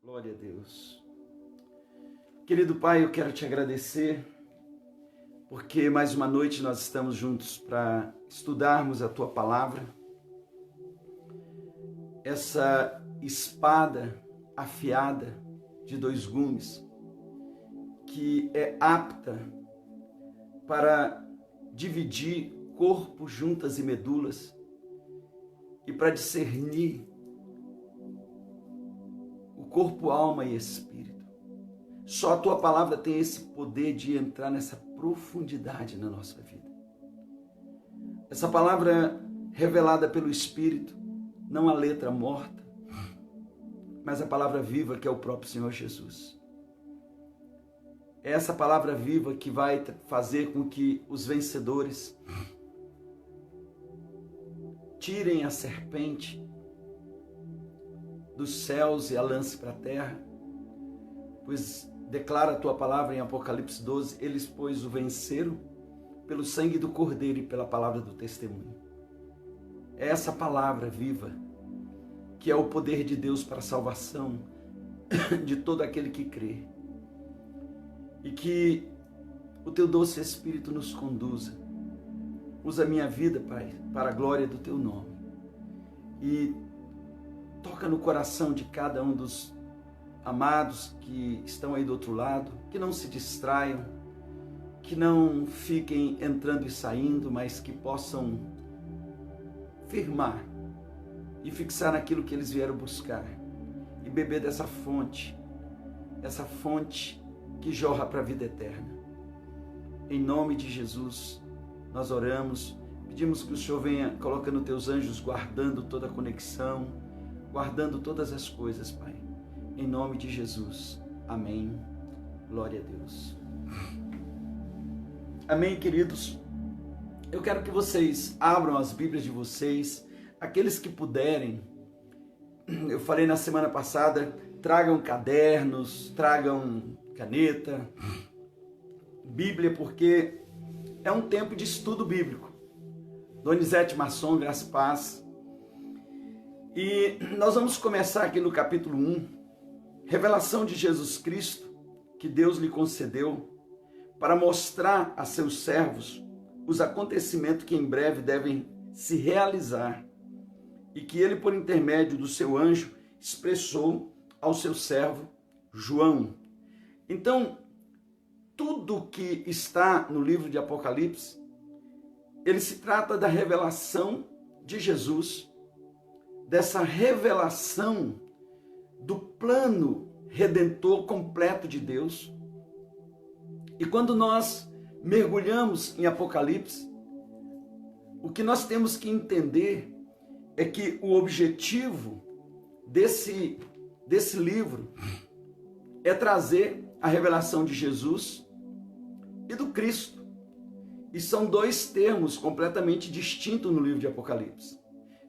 Glória a Deus. Querido Pai, eu quero te agradecer porque mais uma noite nós estamos juntos para estudarmos a Tua Palavra. Essa espada afiada de dois gumes que é apta para dividir corpo, juntas e medulas e para discernir o corpo, alma e espírito. Só a Tua Palavra tem esse poder de entrar nessa profundidade na nossa vida. Essa palavra revelada pelo Espírito, não a letra morta, mas a palavra viva que é o próprio Senhor Jesus. É essa palavra viva que vai fazer com que os vencedores tirem a serpente dos céus e a lance para a terra, pois declara a Tua palavra em Apocalipse 12, eles, pois, o venceram pelo sangue do Cordeiro e pela palavra do testemunho. É essa palavra viva que é o poder de Deus para a salvação de todo aquele que crê. E que o Teu doce Espírito nos conduza. Usa a minha vida, Pai, para a glória do Teu nome. E toca no coração de cada um dos amados que estão aí do outro lado, que não se distraiam, que não fiquem entrando e saindo, mas que possam firmar e fixar naquilo que eles vieram buscar e beber dessa fonte, essa fonte que jorra para a vida eterna. Em nome de Jesus, nós oramos, pedimos que o Senhor venha colocando Teus anjos, guardando toda a conexão, guardando todas as coisas, Pai. Em nome de Jesus. Amém. Glória a Deus. Amém, queridos. Eu quero que vocês abram as Bíblias de vocês, aqueles que puderem. Eu falei na semana passada, tragam cadernos, tragam caneta, Bíblia, porque é um tempo de estudo bíblico. Donizete Masson, graça e paz. E nós vamos começar aqui no capítulo 1, revelação de Jesus Cristo, que Deus lhe concedeu para mostrar a seus servos os acontecimentos que em breve devem se realizar e que ele, por intermédio do seu anjo, expressou ao seu servo João. Então, tudo que está no livro de Apocalipse, ele se trata da revelação de Jesus, dessa revelação do plano redentor completo de Deus. E quando nós mergulhamos em Apocalipse, o que nós temos que entender é que o objetivo desse livro é trazer a revelação de Jesus e do Cristo. E são dois termos completamente distintos no livro de Apocalipse.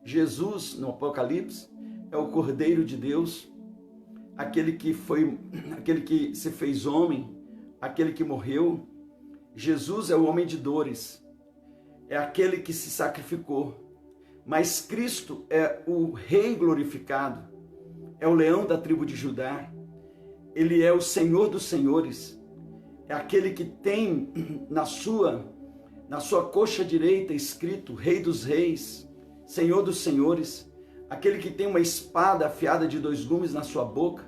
Jesus, no Apocalipse, é o Cordeiro de Deus, aquele que se fez homem, aquele que morreu. Jesus é o homem de dores, é aquele que se sacrificou. Mas Cristo é o Rei glorificado, é o leão da tribo de Judá, ele é o Senhor dos senhores, é aquele que tem na sua coxa direita escrito Rei dos reis, Senhor dos senhores, aquele que tem uma espada afiada de dois gumes na sua boca,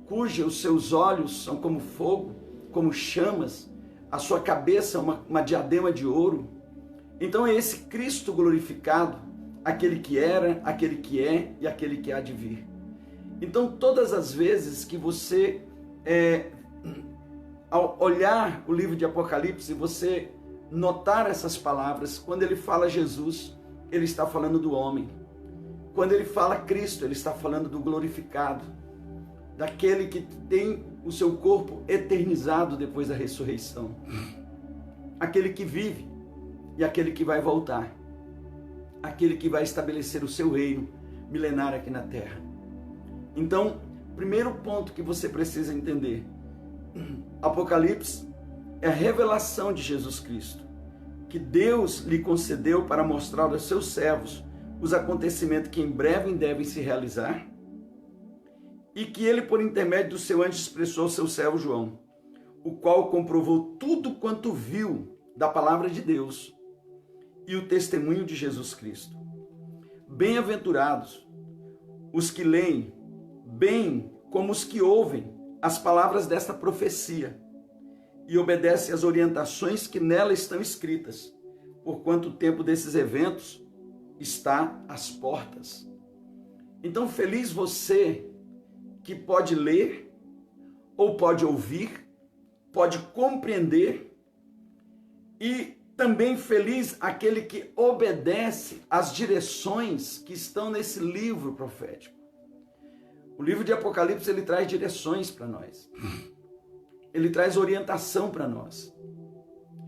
cujos seus olhos são como fogo, como chamas, a sua cabeça uma diadema de ouro. Então é esse Cristo glorificado, aquele que era, aquele que é e aquele que há de vir. Então todas as vezes que você, ao olhar o livro de Apocalipse, você notar essas palavras, quando ele fala Jesus, ele está falando do homem. Quando ele fala Cristo, ele está falando do glorificado, daquele que tem o seu corpo eternizado depois da ressurreição, aquele que vive e aquele que vai voltar, aquele que vai estabelecer o seu reino milenar aqui na terra. Então, primeiro ponto que você precisa entender, Apocalipse é a revelação de Jesus Cristo, que Deus lhe concedeu para mostrar aos seus servos os acontecimentos que em breve devem se realizar, e que ele, por intermédio do seu anjo, expressou ao seu servo João, o qual comprovou tudo quanto viu da palavra de Deus e o testemunho de Jesus Cristo. Bem-aventurados os que leem, bem como os que ouvem as palavras desta profecia e obedecem às orientações que nela estão escritas, porquanto o tempo desses eventos está às portas. Então, feliz você que pode ler, ou pode ouvir, pode compreender, e também feliz aquele que obedece às direções que estão nesse livro profético. O livro de Apocalipse, ele traz direções para nós. Ele traz orientação para nós.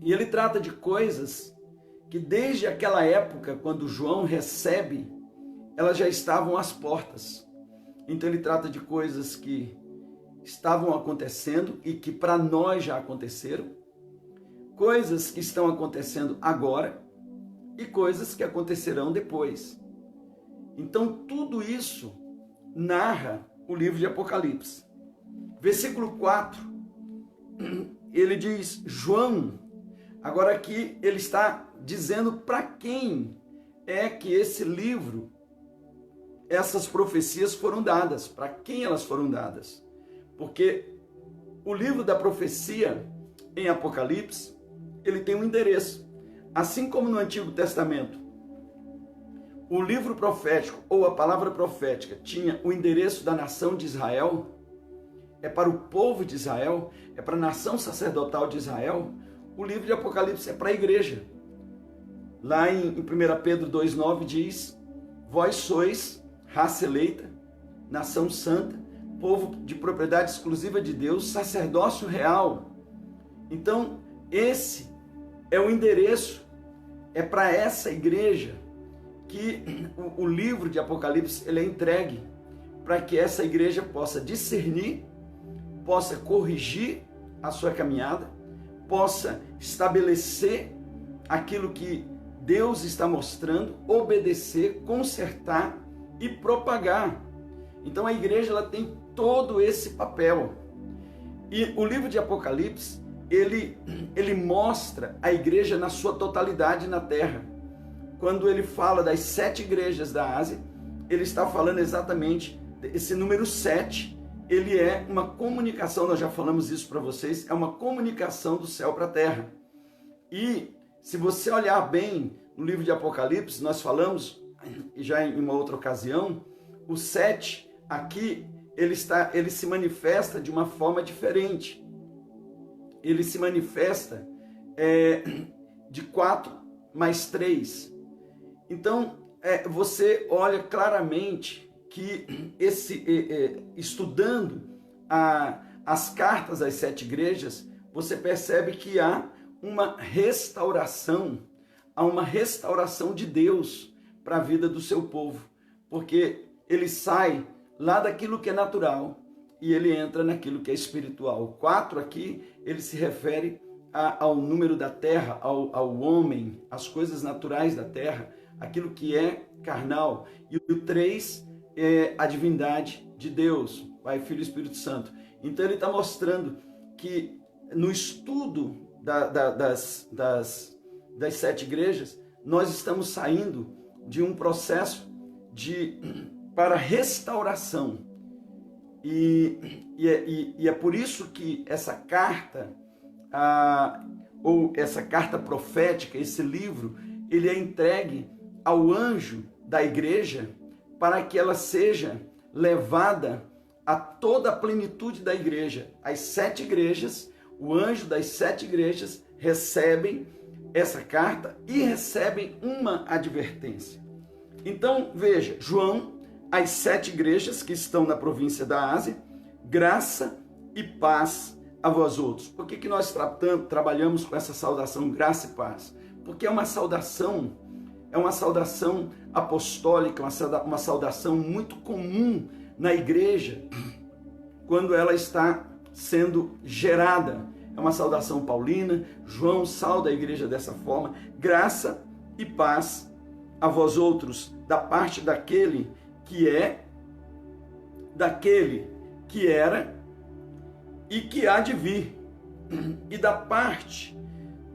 E ele trata de coisas que desde aquela época, quando João recebe, elas já estavam às portas. Então ele trata de coisas que estavam acontecendo e que para nós já aconteceram, coisas que estão acontecendo agora e coisas que acontecerão depois. Então tudo isso narra o livro de Apocalipse. Versículo 4, ele diz, João, agora aqui ele está dizendo para quem é que esse livro, essas profecias foram dadas, para quem elas foram dadas. Porque o livro da profecia em Apocalipse, ele tem um endereço. Assim como no Antigo Testamento, o livro profético ou a palavra profética tinha o endereço da nação de Israel, é para o povo de Israel, é para a nação sacerdotal de Israel, o livro de Apocalipse é para a igreja. Lá em 1 Pedro 2,9 diz, vós sois raça eleita, nação santa, povo de propriedade exclusiva de Deus, sacerdócio real. Então, esse é o endereço, é para essa igreja que o livro de Apocalipse ele é entregue, para que essa igreja possa discernir, possa corrigir a sua caminhada, possa estabelecer aquilo que Deus está mostrando, obedecer, consertar e propagar. Então a igreja ela tem todo esse papel. E o livro de Apocalipse, ele mostra a igreja na sua totalidade na terra. Quando ele fala das 7 igrejas da Ásia, ele está falando exatamente esse número 7, ele é uma comunicação, nós já falamos isso para vocês, é uma comunicação do céu para a terra. E se você olhar bem no livro de Apocalipse, nós falamos já em uma outra ocasião, o 7 aqui, ele se manifesta de uma forma diferente. Ele se manifesta de 4 mais 3. Então, você olha claramente que estudando as cartas às 7 igrejas, você percebe que há uma restauração de Deus para a vida do seu povo, porque ele sai lá daquilo que é natural e ele entra naquilo que é espiritual. O 4 aqui, ele se refere ao número da terra, ao homem, às coisas naturais da terra, aquilo que é carnal. E o 3 é a divindade de Deus, Pai, Filho e Espírito Santo. Então ele está mostrando que no estudo das 7 igrejas, nós estamos saindo de um processo para restauração. E é por isso que essa carta, ou essa carta profética, esse livro, ele é entregue ao anjo da igreja para que ela seja levada a toda a plenitude da igreja. As 7 igrejas, o anjo das 7 igrejas recebem essa carta e recebem uma advertência. Então, veja, João, as 7 igrejas que estão na província da Ásia, graça e paz a vós outros. Por que nós trabalhamos com essa saudação graça e paz? Porque é uma saudação apostólica, uma saudação muito comum na igreja quando ela está sendo gerada. é uma saudação paulina. João sauda a igreja dessa forma: graça e paz a vós outros, da parte daquele que é, daquele que era e que há de vir, e da parte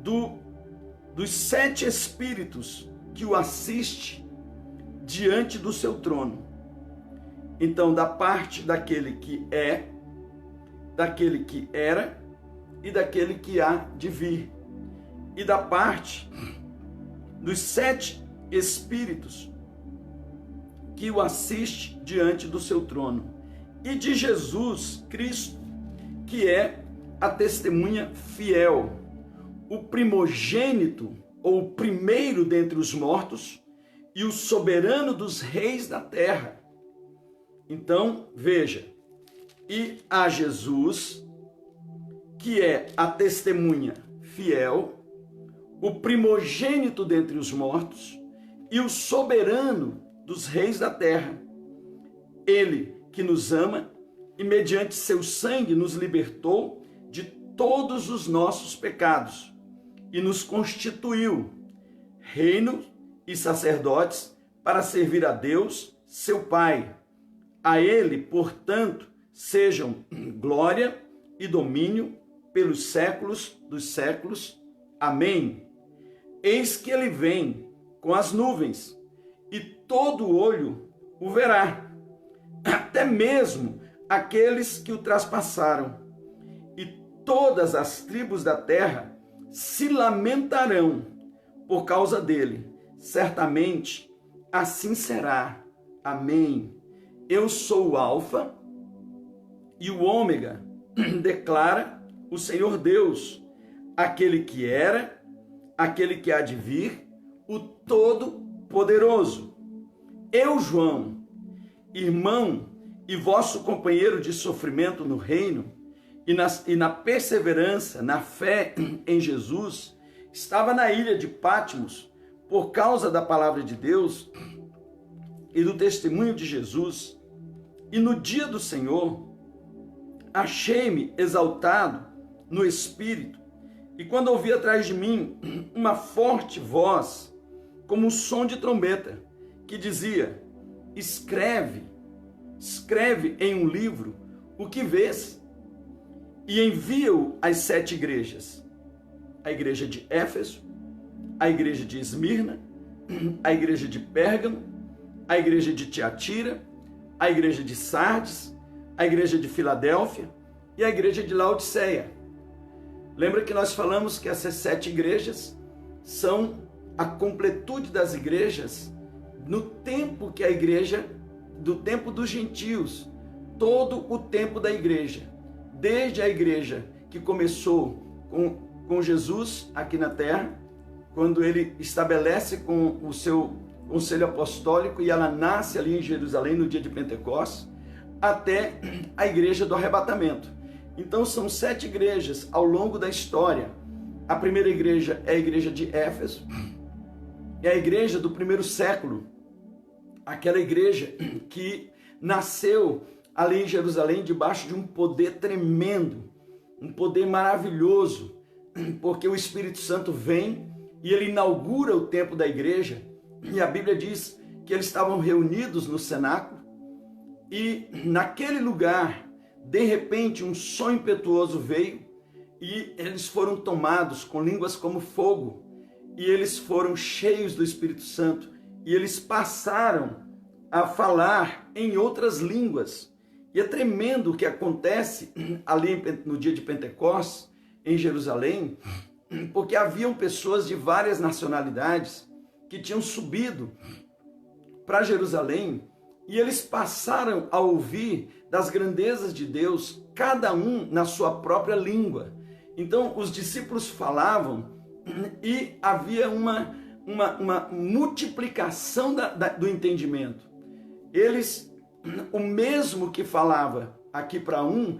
dos 7 espíritos que o assiste diante do seu trono. Então, da parte daquele que é, daquele que era e daquele que há de vir, e da parte dos 7 espíritos que o assiste diante do seu trono, e de Jesus Cristo, que é a testemunha fiel, o primogênito, ou o primeiro dentre os mortos, e o soberano dos reis da terra. Então, veja, e a Jesus, que é a testemunha fiel, o primogênito dentre os mortos e o soberano dos reis da terra. Ele que nos ama e mediante seu sangue nos libertou de todos os nossos pecados e nos constituiu reino e sacerdotes para servir a Deus, seu Pai. A ele, portanto, sejam glória e domínio pelos séculos dos séculos. Amém. Eis que ele vem com as nuvens, e todo olho o verá, até mesmo aqueles que o traspassaram, e todas as tribos da terra se lamentarão por causa dele. Certamente assim será. Amém. Eu sou o Alfa e o Ômega, declara o Senhor Deus, aquele que era, aquele que há de vir, o Todo-Poderoso. Eu, João, irmão e vosso companheiro de sofrimento no reino e na perseverança, na fé em Jesus, estava na ilha de Patmos por causa da palavra de Deus e do testemunho de Jesus. E no dia do Senhor, achei-me exaltado no Espírito, e quando ouvi atrás de mim uma forte voz, como um som de trombeta, que dizia: escreve em um livro o que vês, e envia-o às 7 igrejas: a igreja de Éfeso, a igreja de Esmirna, a igreja de Pérgamo, a igreja de Tiatira, a igreja de Sardes, a igreja de Filadélfia e a igreja de Laodiceia. Lembra que nós falamos que essas 7 igrejas são a completude das igrejas no tempo que a igreja, do tempo dos gentios, todo o tempo da igreja, desde a igreja que começou com Jesus aqui na terra, quando ele estabelece com o seu conselho apostólico e ela nasce ali em Jerusalém no dia de Pentecostes, até a igreja do arrebatamento. Então são 7 igrejas ao longo da história. A primeira igreja é a igreja de Éfeso, é a igreja do primeiro século, aquela igreja que nasceu ali em Jerusalém debaixo de um poder tremendo, um poder maravilhoso, porque o Espírito Santo vem e ele inaugura o tempo da igreja, e a Bíblia diz que eles estavam reunidos no cenáculo, e naquele lugar, de repente, um som impetuoso veio, e eles foram tomados com línguas como fogo, e eles foram cheios do Espírito Santo, e eles passaram a falar em outras línguas. E é tremendo o que acontece ali no dia de Pentecostes, em Jerusalém, porque haviam pessoas de várias nacionalidades que tinham subido para Jerusalém, e eles passaram a ouvir das grandezas de Deus, cada um na sua própria língua. Então os discípulos falavam e havia uma multiplicação do entendimento. Eles, o mesmo que falava aqui para um,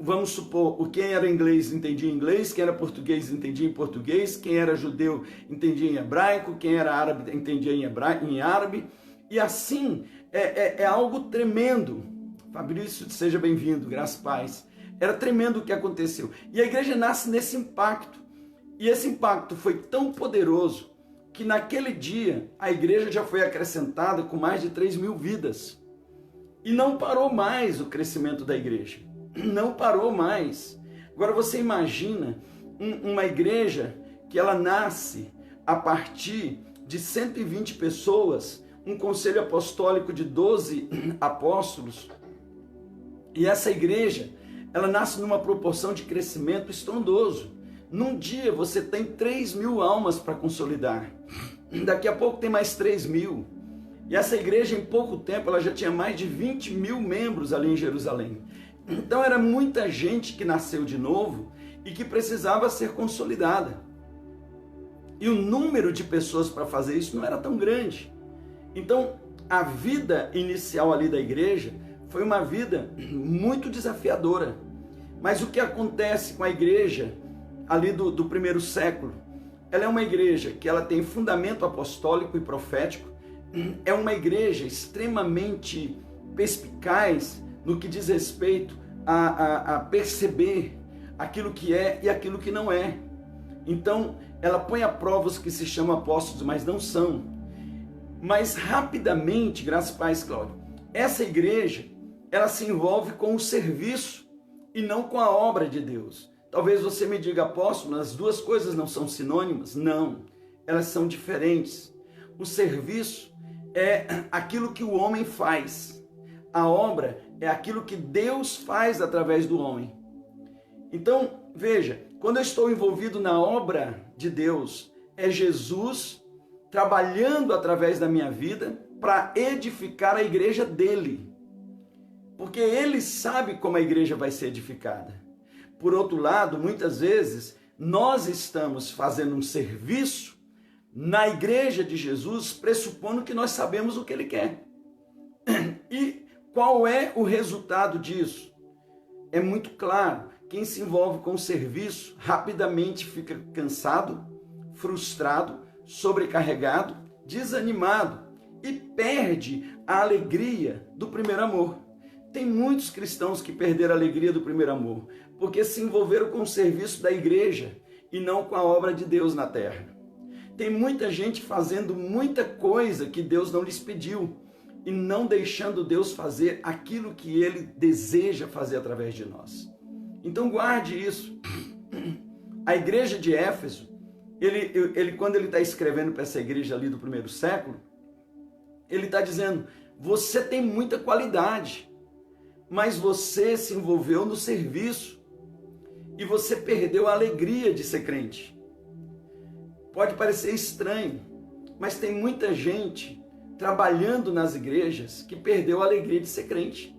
vamos supor, quem era inglês entendia em inglês, quem era português entendia em português, quem era judeu entendia em hebraico, quem era árabe entendia em árabe, e assim é algo tremendo. Fabrício, seja bem-vindo, graças a paz. Era tremendo o que aconteceu. E a igreja nasce nesse impacto. E esse impacto foi tão poderoso que naquele dia a igreja já foi acrescentada com mais de 3.000 vidas. E não parou mais o crescimento da igreja. Não parou mais. Agora você imagina uma igreja que ela nasce a partir de 120 pessoas, um conselho apostólico de 12 apóstolos. E essa igreja, ela nasce numa proporção de crescimento estrondoso. Num dia você tem 3.000 almas para consolidar. Daqui a pouco tem mais 3.000. E essa igreja, em pouco tempo, ela já tinha mais de 20.000 membros ali em Jerusalém. Então era muita gente que nasceu de novo e que precisava ser consolidada. E o número de pessoas para fazer isso não era tão grande. Então, a vida inicial ali da igreja foi uma vida muito desafiadora. Mas o que acontece com a igreja ali do primeiro século? Ela é uma igreja que ela tem fundamento apostólico e profético. É uma igreja extremamente perspicaz no que diz respeito a perceber aquilo que é e aquilo que não é. Então, ela põe a prova os que se chamam apóstolos, mas não são. Mas rapidamente, graças a Paz, Cláudio, essa igreja, ela se envolve com o serviço e não com a obra de Deus. Talvez você me diga, apóstolo, as duas coisas não são sinônimas? Não, elas são diferentes. O serviço é aquilo que o homem faz. A obra é aquilo que Deus faz através do homem. Então, veja, quando eu estou envolvido na obra de Deus, é Jesus trabalhando através da minha vida para edificar a igreja dele. Porque ele sabe como a igreja vai ser edificada. Por outro lado, muitas vezes, nós estamos fazendo um serviço na igreja de Jesus, pressupondo que nós sabemos o que ele quer. E qual é o resultado disso? É muito claro. Quem se envolve com o serviço rapidamente fica cansado, frustrado, sobrecarregado, desanimado e perde a alegria do primeiro amor. Tem muitos cristãos que perderam a alegria do primeiro amor, porque se envolveram com o serviço da igreja e não com a obra de Deus na terra. Tem muita gente fazendo muita coisa que Deus não lhes pediu e não deixando Deus fazer aquilo que ele deseja fazer através de nós. Então guarde isso. A igreja de Éfeso, quando ele está escrevendo para essa igreja ali do primeiro século, ele está dizendo, você tem muita qualidade, mas você se envolveu no serviço e você perdeu a alegria de ser crente. Pode parecer estranho, mas tem muita gente trabalhando nas igrejas que perdeu a alegria de ser crente.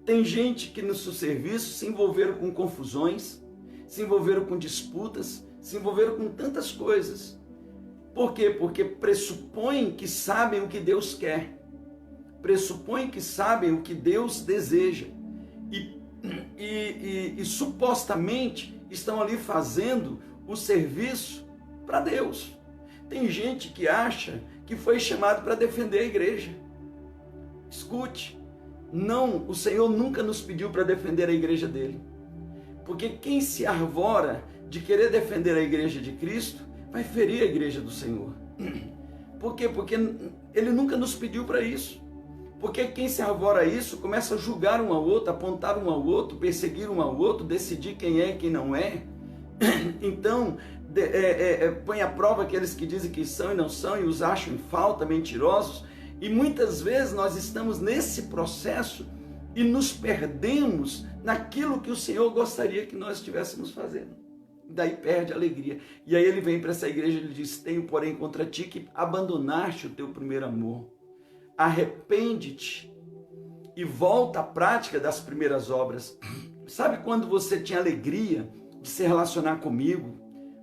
Tem gente que no seu serviço se envolveram com confusões, se envolveram com disputas, se envolveram com tantas coisas. Por quê? Porque pressupõem que sabem o que Deus quer. Pressupõem que sabem o que Deus deseja. E supostamente estão ali fazendo o serviço para Deus. Tem gente que acha que foi chamado para defender a igreja. Escute, não, o Senhor nunca nos pediu para defender a igreja dele. Porque quem se arvora de querer defender a igreja de Cristo, vai ferir a igreja do Senhor. Por quê? Porque ele nunca nos pediu para isso. Porque quem se arvora a isso, começa a julgar um ao outro, apontar um ao outro, perseguir um ao outro, decidir quem é e quem não é. Então, põe à prova aqueles que dizem que são e não são e os acham em falta, mentirosos. E muitas vezes nós estamos nesse processo e nos perdemos naquilo que o Senhor gostaria que nós estivéssemos fazendo. Daí perde a alegria. E aí ele vem para essa igreja e ele diz, tenho porém contra ti que abandonaste o teu primeiro amor. Arrepende-te e volta à prática das primeiras obras. Sabe quando você tinha alegria de se relacionar comigo?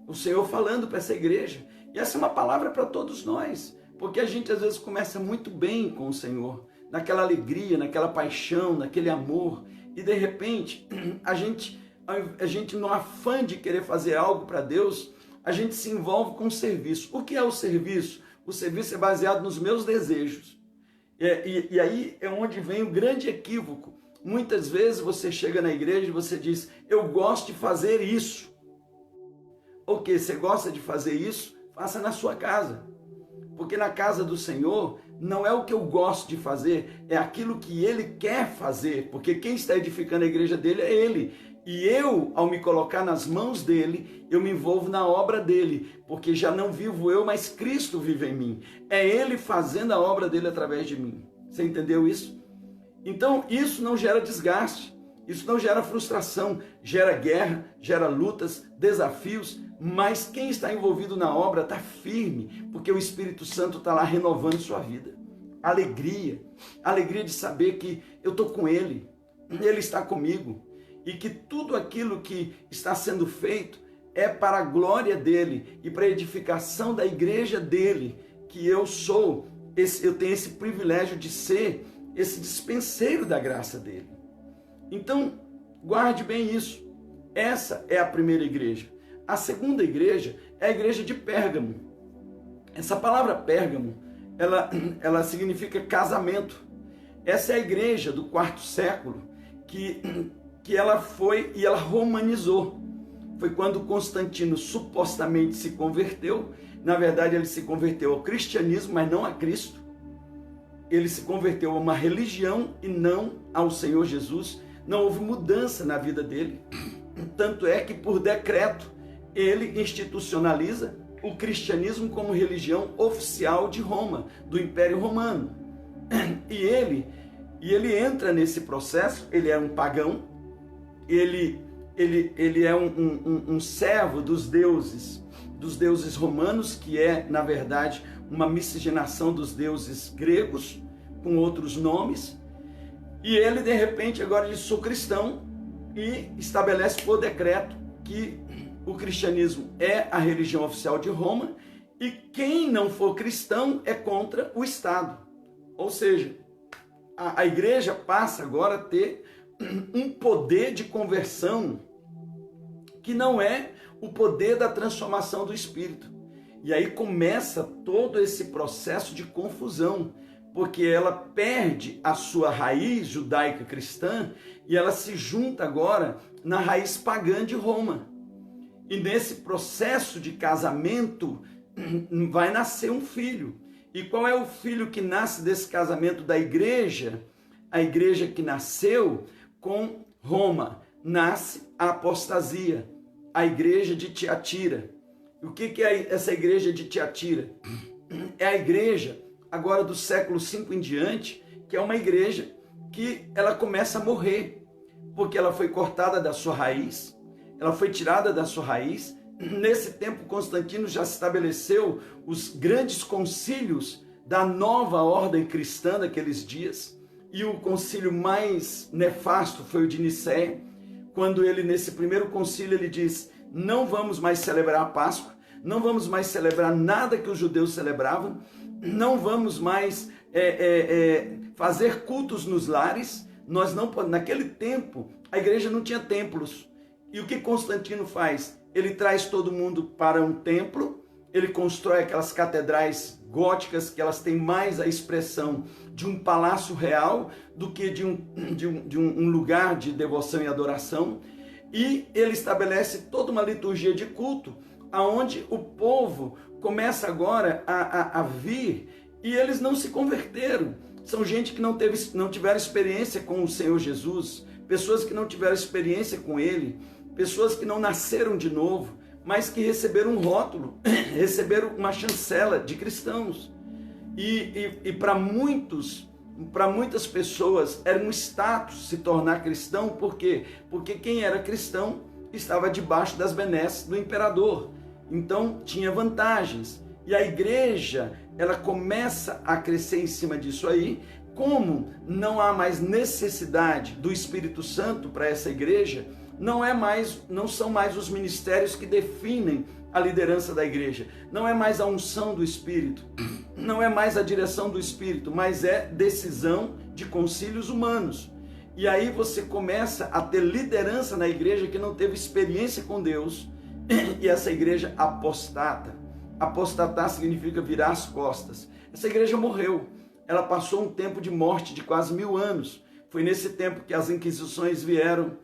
O Senhor falando para essa igreja. E essa é uma palavra para todos nós. Porque a gente às vezes começa muito bem com o Senhor, naquela alegria, naquela paixão, naquele amor, e de repente a gente no afã de querer fazer algo para Deus, a gente se envolve com o serviço. O que é o serviço? O serviço é baseado nos meus desejos. E aí é onde vem o grande equívoco. Muitas vezes você chega na igreja e você diz, eu gosto de fazer isso. Ok, você gosta de fazer isso? Faça na sua casa. Porque na casa do Senhor não é o que eu gosto de fazer, é aquilo que Ele quer fazer. Porque quem está edificando a igreja dele é Ele. E eu, ao me colocar nas mãos dele, eu me envolvo na obra dele. Porque já não vivo eu, mas Cristo vive em mim. É Ele fazendo a obra dele através de mim. Você entendeu isso? Então isso não gera desgaste. Isso não gera frustração, gera guerra, gera lutas, desafios, mas quem está envolvido na obra está firme, porque o Espírito Santo está lá renovando sua vida. Alegria de saber que eu estou com Ele, Ele está comigo, e que tudo aquilo que está sendo feito é para a glória dEle e para a edificação da igreja dEle, que eu tenho esse privilégio de ser esse dispenseiro da graça dEle. Então, guarde bem isso. Essa é a primeira igreja. A segunda igreja é a igreja de Pérgamo. Essa palavra Pérgamo, ela significa casamento. Essa é a igreja do quarto século que ela foi e ela romanizou. Foi quando Constantino supostamente se converteu. Na verdade, ele se converteu ao cristianismo, mas não a Cristo. Ele se converteu a uma religião e não ao Senhor Jesus. Não houve mudança na vida dele. Tanto é que, por decreto, ele institucionaliza o cristianismo como religião oficial de Roma, do Império Romano. E ele entra nesse processo, ele é um pagão, ele é um servo dos deuses romanos, que é, na verdade, uma miscigenação dos deuses gregos, com outros nomes. E ele, de repente, agora diz, sou cristão, e estabelece por decreto que o cristianismo é a religião oficial de Roma, e quem não for cristão é contra o Estado. Ou seja, a igreja passa agora a ter um poder de conversão que não é o poder da transformação do Espírito. E aí começa todo esse processo de confusão, porque ela perde a sua raiz judaica cristã e ela se junta agora na raiz pagã de Roma. E nesse processo de casamento vai nascer um filho. E qual é o filho que nasce desse casamento da igreja? A igreja que nasceu com Roma. Nasce a apostasia, a igreja de Tiatira. E o que é essa igreja de Tiatira? É a igreja agora do século V em diante, que é uma igreja que ela começa a morrer, porque ela foi cortada da sua raiz, ela foi tirada da sua raiz. Nesse tempo, Constantino já estabeleceu os grandes concílios da nova ordem cristã daqueles dias, e o concílio mais nefasto foi o de Nicéia, quando ele, nesse primeiro concílio, ele diz, não vamos mais celebrar a Páscoa, não vamos mais celebrar nada que os judeus celebravam, não vamos mais fazer cultos nos lares. Nós não, naquele tempo, a igreja não tinha templos. E o que Constantino faz? Ele traz todo mundo para um templo, ele constrói aquelas catedrais góticas que elas têm mais a expressão de um palácio real do que de um lugar de devoção e adoração. E ele estabelece toda uma liturgia de culto, aonde o povo começa agora a vir, e eles não se converteram. São gente que não tiveram experiência com o Senhor Jesus, pessoas que não tiveram experiência com Ele, pessoas que não nasceram de novo, mas que receberam um rótulo, receberam uma chancela de cristãos. E para muitas pessoas era um status se tornar cristão. Por quê? Porque quem era cristão estava debaixo das benesses do imperador. Então tinha vantagens. E a igreja, ela começa a crescer em cima disso aí. Como não há mais necessidade do Espírito Santo para essa igreja, não são mais os ministérios que definem a liderança da igreja. Não é mais a unção do Espírito, não é mais a direção do Espírito, mas é decisão de concílios humanos. E aí você começa a ter liderança na igreja que não teve experiência com Deus, e essa igreja apostata. Apostatar significa virar as costas. Essa igreja morreu. Ela passou um tempo de morte de quase 1000 anos, Foi nesse tempo que as inquisições vieram,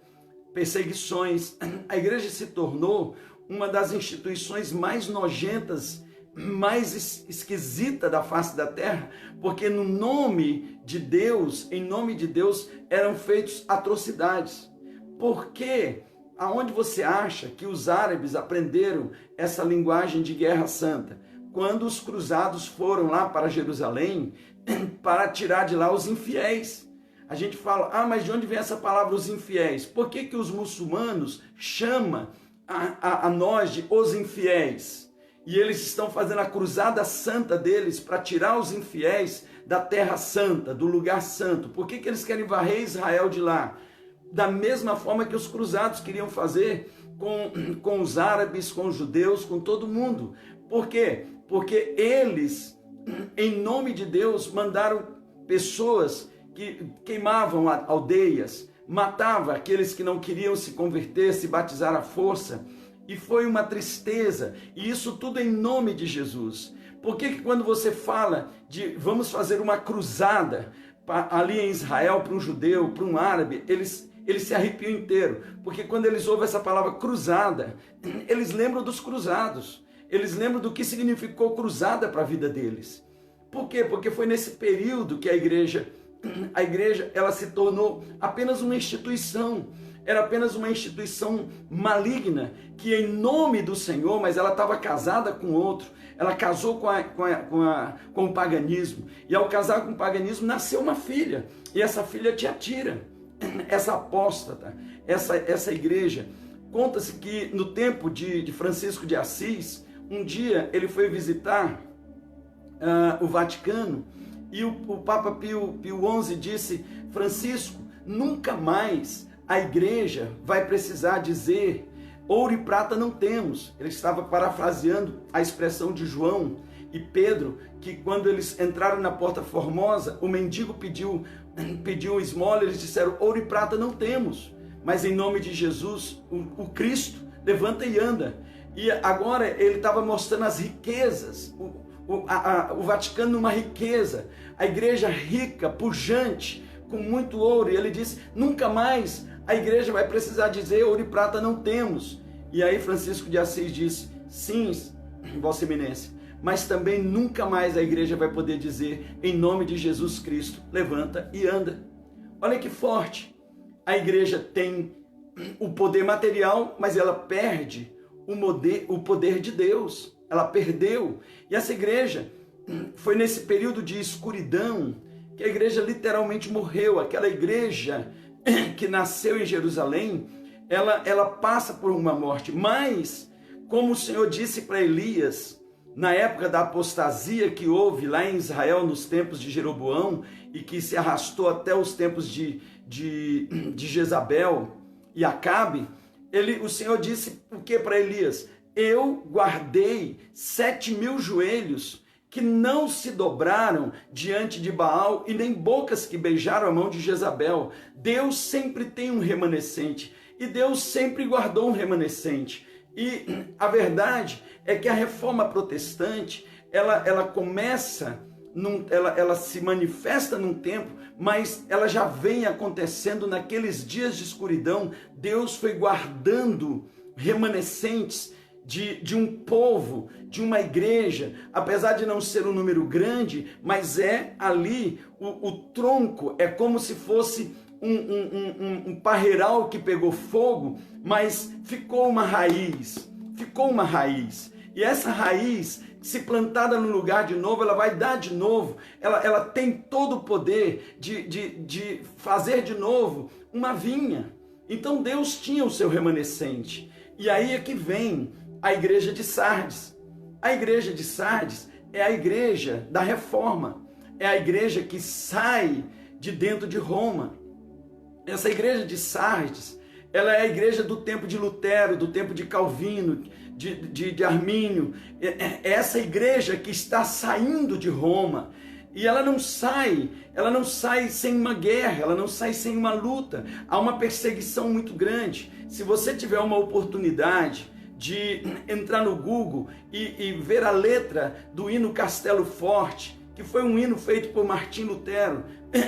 perseguições. A igreja se tornou uma das instituições mais nojentas, mais esquisita da face da terra, porque no nome de Deus, em nome de Deus, eram feitas atrocidades. Por quê? Aonde você acha que os árabes aprenderam essa linguagem de guerra santa? Quando os cruzados foram lá para Jerusalém para tirar de lá os infiéis. A gente fala, mas de onde vem essa palavra os infiéis? Por que que os muçulmanos chamam a nós de os infiéis? E eles estão fazendo a cruzada santa deles para tirar os infiéis da terra santa, do lugar santo. Por que que eles querem varrer Israel de lá? Da mesma forma que os cruzados queriam fazer com os árabes, com os judeus, com todo mundo. Por quê? Porque eles, em nome de Deus, mandaram pessoas que queimavam aldeias, matavam aqueles que não queriam se converter, se batizar à força. E foi uma tristeza, e isso tudo em nome de Jesus. Por que quando você fala de vamos fazer uma cruzada ali em Israel para um judeu, para um árabe, eles se arrepiam inteiro, porque quando eles ouvem essa palavra cruzada, eles lembram dos cruzados, eles lembram do que significou cruzada para a vida deles. Por quê? Porque foi nesse período que a igreja ela se tornou apenas uma instituição, era apenas uma instituição maligna, que em nome do Senhor, mas ela estava casada com outro, ela casou com o paganismo, e ao casar com o paganismo nasceu uma filha, e essa filha Tiatira, essa apóstata, essa igreja. Conta-se que no tempo de Francisco de Assis, um dia ele foi visitar o Vaticano, e o Papa Pio XI disse: Francisco, nunca mais a igreja vai precisar dizer ouro e prata não temos. Ele estava parafraseando a expressão de João e Pedro, que quando eles entraram na Porta Formosa, o mendigo pediu esmola, eles disseram ouro e prata não temos, mas em nome de Jesus, o Cristo, levanta e anda. E agora ele estava mostrando as riquezas, o Vaticano numa riqueza, a igreja rica, pujante, com muito ouro, e ele disse, nunca mais a igreja vai precisar dizer ouro e prata não temos. E aí Francisco de Assis disse, sim, Vossa Eminência, mas também nunca mais a igreja vai poder dizer, em nome de Jesus Cristo, levanta e anda. Olha que forte, a igreja tem o poder material, mas ela perde o poder de Deus, ela perdeu. E essa igreja, foi nesse período de escuridão, que a igreja literalmente morreu. Aquela igreja que nasceu em Jerusalém, ela passa por uma morte, mas como o Senhor disse para Elias, na época da apostasia que houve lá em Israel, nos tempos de Jeroboão, e que se arrastou até os tempos de Jezabel e Acabe, o Senhor disse o que para Elias? Eu guardei 7.000 joelhos que não se dobraram diante de Baal e nem bocas que beijaram a mão de Jezabel. Deus sempre tem um remanescente e Deus sempre guardou um remanescente. E a verdade é que a reforma protestante, ela começa, ela se manifesta num tempo, mas ela já vem acontecendo naqueles dias de escuridão. Deus foi guardando remanescentes de um povo, de uma igreja, apesar de não ser um número grande, mas é ali o tronco, é como se fosse um parreiral que pegou fogo, mas ficou uma raiz, e essa raiz, se plantada no lugar de novo, ela vai dar de novo, ela tem todo o poder de fazer de novo uma vinha. Então Deus tinha o seu remanescente, e aí é que vem a igreja de Sardes. A igreja de Sardes é a igreja da reforma, é a igreja que sai de dentro de Roma. Essa igreja de Sardes, ela é a igreja do tempo de Lutero, do tempo de Calvino, de Armínio. É essa igreja que está saindo de Roma. E ela não sai sem uma guerra, ela não sai sem uma luta. Há uma perseguição muito grande. Se você tiver uma oportunidade de entrar no Google e ver a letra do hino Castelo Forte, que foi um hino feito por Martim Lutero,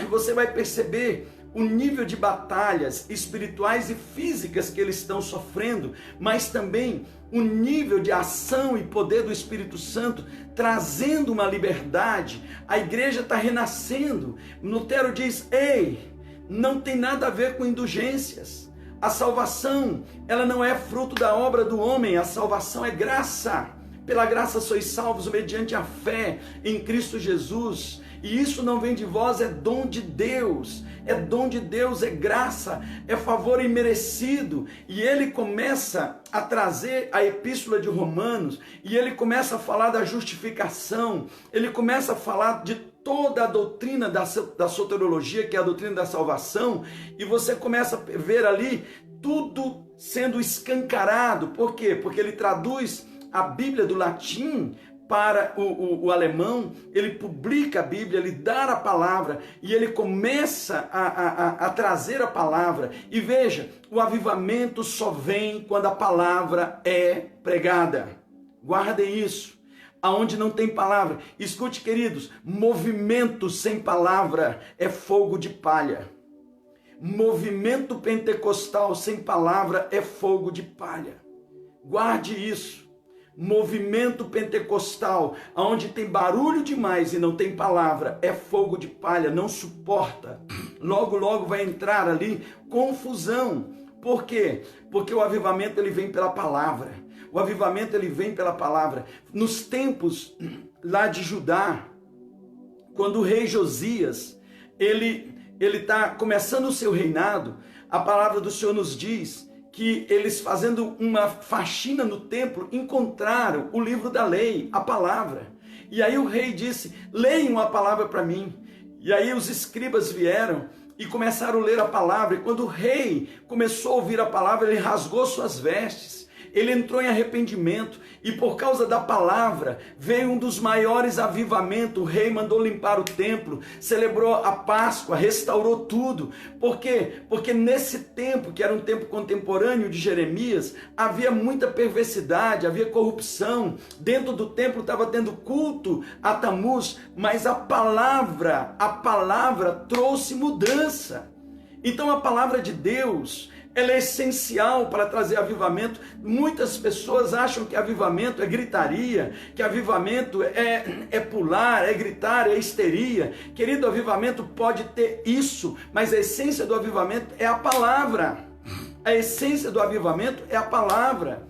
você vai perceber o nível de batalhas espirituais e físicas que eles estão sofrendo, mas também o nível de ação e poder do Espírito Santo trazendo uma liberdade. A igreja está renascendo. Lutero diz: ei, não tem nada a ver com indulgências. A salvação, ela não é fruto da obra do homem, a salvação é graça. Pela graça sois salvos mediante a fé em Cristo Jesus. E isso não vem de vós, é dom de Deus. É dom de Deus, é graça, é favor imerecido. E ele começa a trazer a epístola de Romanos, e ele começa a falar da justificação, ele começa a falar de toda a doutrina da soteriologia, que é a doutrina da salvação, e você começa a ver ali tudo sendo escancarado. Por quê? Porque ele traduz a Bíblia do latim para o alemão, ele publica a Bíblia, ele dá a palavra e ele começa a trazer a palavra. E veja, o avivamento só vem quando a palavra é pregada. Guardem isso. Aonde não tem palavra, escute, queridos, movimento sem palavra é fogo de palha. Movimento pentecostal sem palavra é fogo de palha. Guarde isso. Movimento pentecostal, onde tem barulho demais e não tem palavra, é fogo de palha, não suporta. Logo, logo vai entrar ali confusão. Por quê? Porque o avivamento ele vem pela palavra. O avivamento ele vem pela palavra. Nos tempos lá de Judá, quando o rei Josias, ele está começando o seu reinado, a palavra do Senhor nos diz que eles, fazendo uma faxina no templo, encontraram o livro da lei, a palavra. E aí o rei disse: leiam a palavra para mim. E aí os escribas vieram e começaram a ler a palavra. E quando o rei começou a ouvir a palavra, ele rasgou suas vestes. Ele entrou em arrependimento, e por causa da palavra veio um dos maiores avivamentos. O rei mandou limpar o templo, celebrou a Páscoa, restaurou tudo. Por quê? Porque nesse tempo, que era um tempo contemporâneo de Jeremias, havia muita perversidade, havia corrupção. Dentro do templo estava tendo culto a Tamuz, mas a palavra trouxe mudança. Então a palavra de Deus, ela é essencial para trazer avivamento. Muitas pessoas acham que avivamento é gritaria, que avivamento é pular, é gritar, é histeria. Querido, avivamento pode ter isso, mas a essência do avivamento é a palavra. A essência do avivamento é a palavra.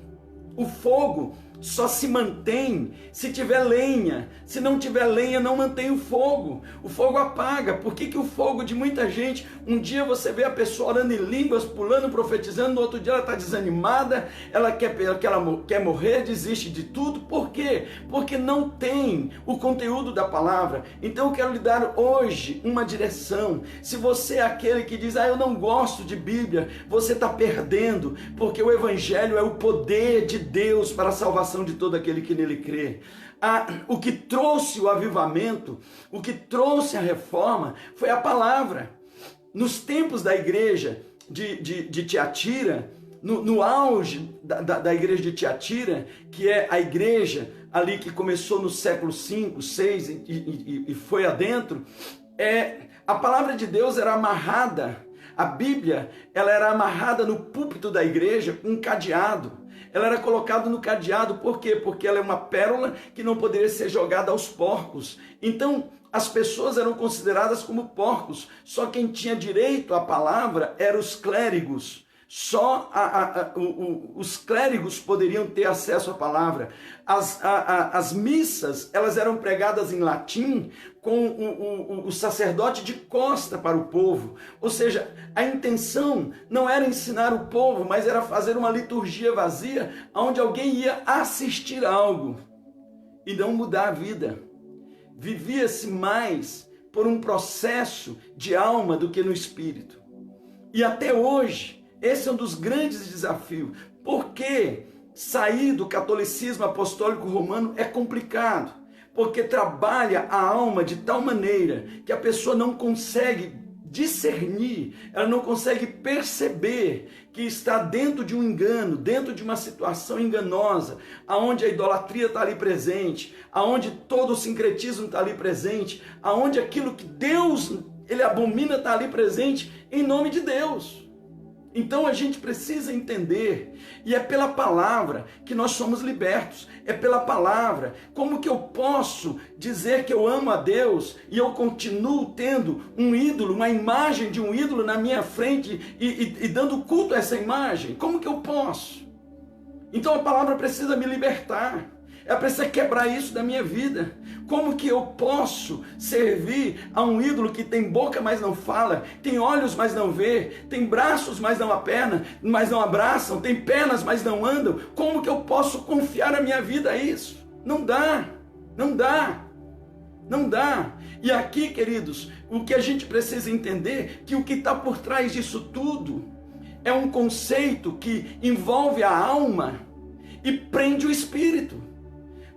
O fogo só se mantém se tiver lenha. Se não tiver lenha, não mantém o fogo. O fogo apaga. Por que o fogo de muita gente, um dia você vê a pessoa orando em línguas, pulando, profetizando, no outro dia ela está desanimada, ela quer morrer, desiste de tudo. Por quê? Porque não tem o conteúdo da palavra. Então eu quero lhe dar hoje uma direção. Se você é aquele que diz: eu não gosto de Bíblia, você está perdendo, porque o Evangelho é o poder de Deus para a salvação de todo aquele que nele crê. O que trouxe o avivamento, o que trouxe a reforma foi a palavra. Nos tempos da igreja de Tiatira, no auge da igreja de Tiatira, que é a igreja ali que começou no século 5, 6 e foi adentro, a palavra de Deus era amarrada. A Bíblia, ela era amarrada no púlpito da igreja com um cadeado. Ela era colocada no cadeado, por quê? Porque ela é uma pérola que não poderia ser jogada aos porcos. Então, as pessoas eram consideradas como porcos. Só quem tinha direito à palavra eram os clérigos. Só os clérigos poderiam ter acesso à palavra. As missas, elas eram pregadas em latim, com o sacerdote de costa para o povo. Ou seja, a intenção não era ensinar o povo, mas era fazer uma liturgia vazia, onde alguém ia assistir algo e não mudar a vida. Vivia-se mais por um processo de alma do que no espírito. E até hoje, esse é um dos grandes desafios. Porque sair do catolicismo apostólico romano é complicado. Porque trabalha a alma de tal maneira que a pessoa não consegue discernir, ela não consegue perceber que está dentro de um engano, dentro de uma situação enganosa, aonde a idolatria está ali presente, aonde todo o sincretismo está ali presente, aonde aquilo que Deus ele abomina estar ali presente em nome de Deus. Então a gente precisa entender, e é pela palavra que nós somos libertos, é pela palavra. Como que eu posso dizer que eu amo a Deus e eu continuo tendo um ídolo, uma imagem de um ídolo na minha frente e dando culto a essa imagem? Como que eu posso? Então a palavra precisa me libertar. Ela precisa quebrar isso da minha vida. Como que eu posso servir a um ídolo que tem boca, mas não fala, tem olhos, mas não vê, tem braços, mas não abraçam, tem pernas, mas não andam? Como que eu posso confiar a minha vida a isso? Não dá, não dá, não dá. E aqui, queridos, o que a gente precisa entender, que o que está por trás disso tudo é um conceito que envolve a alma e prende o espírito.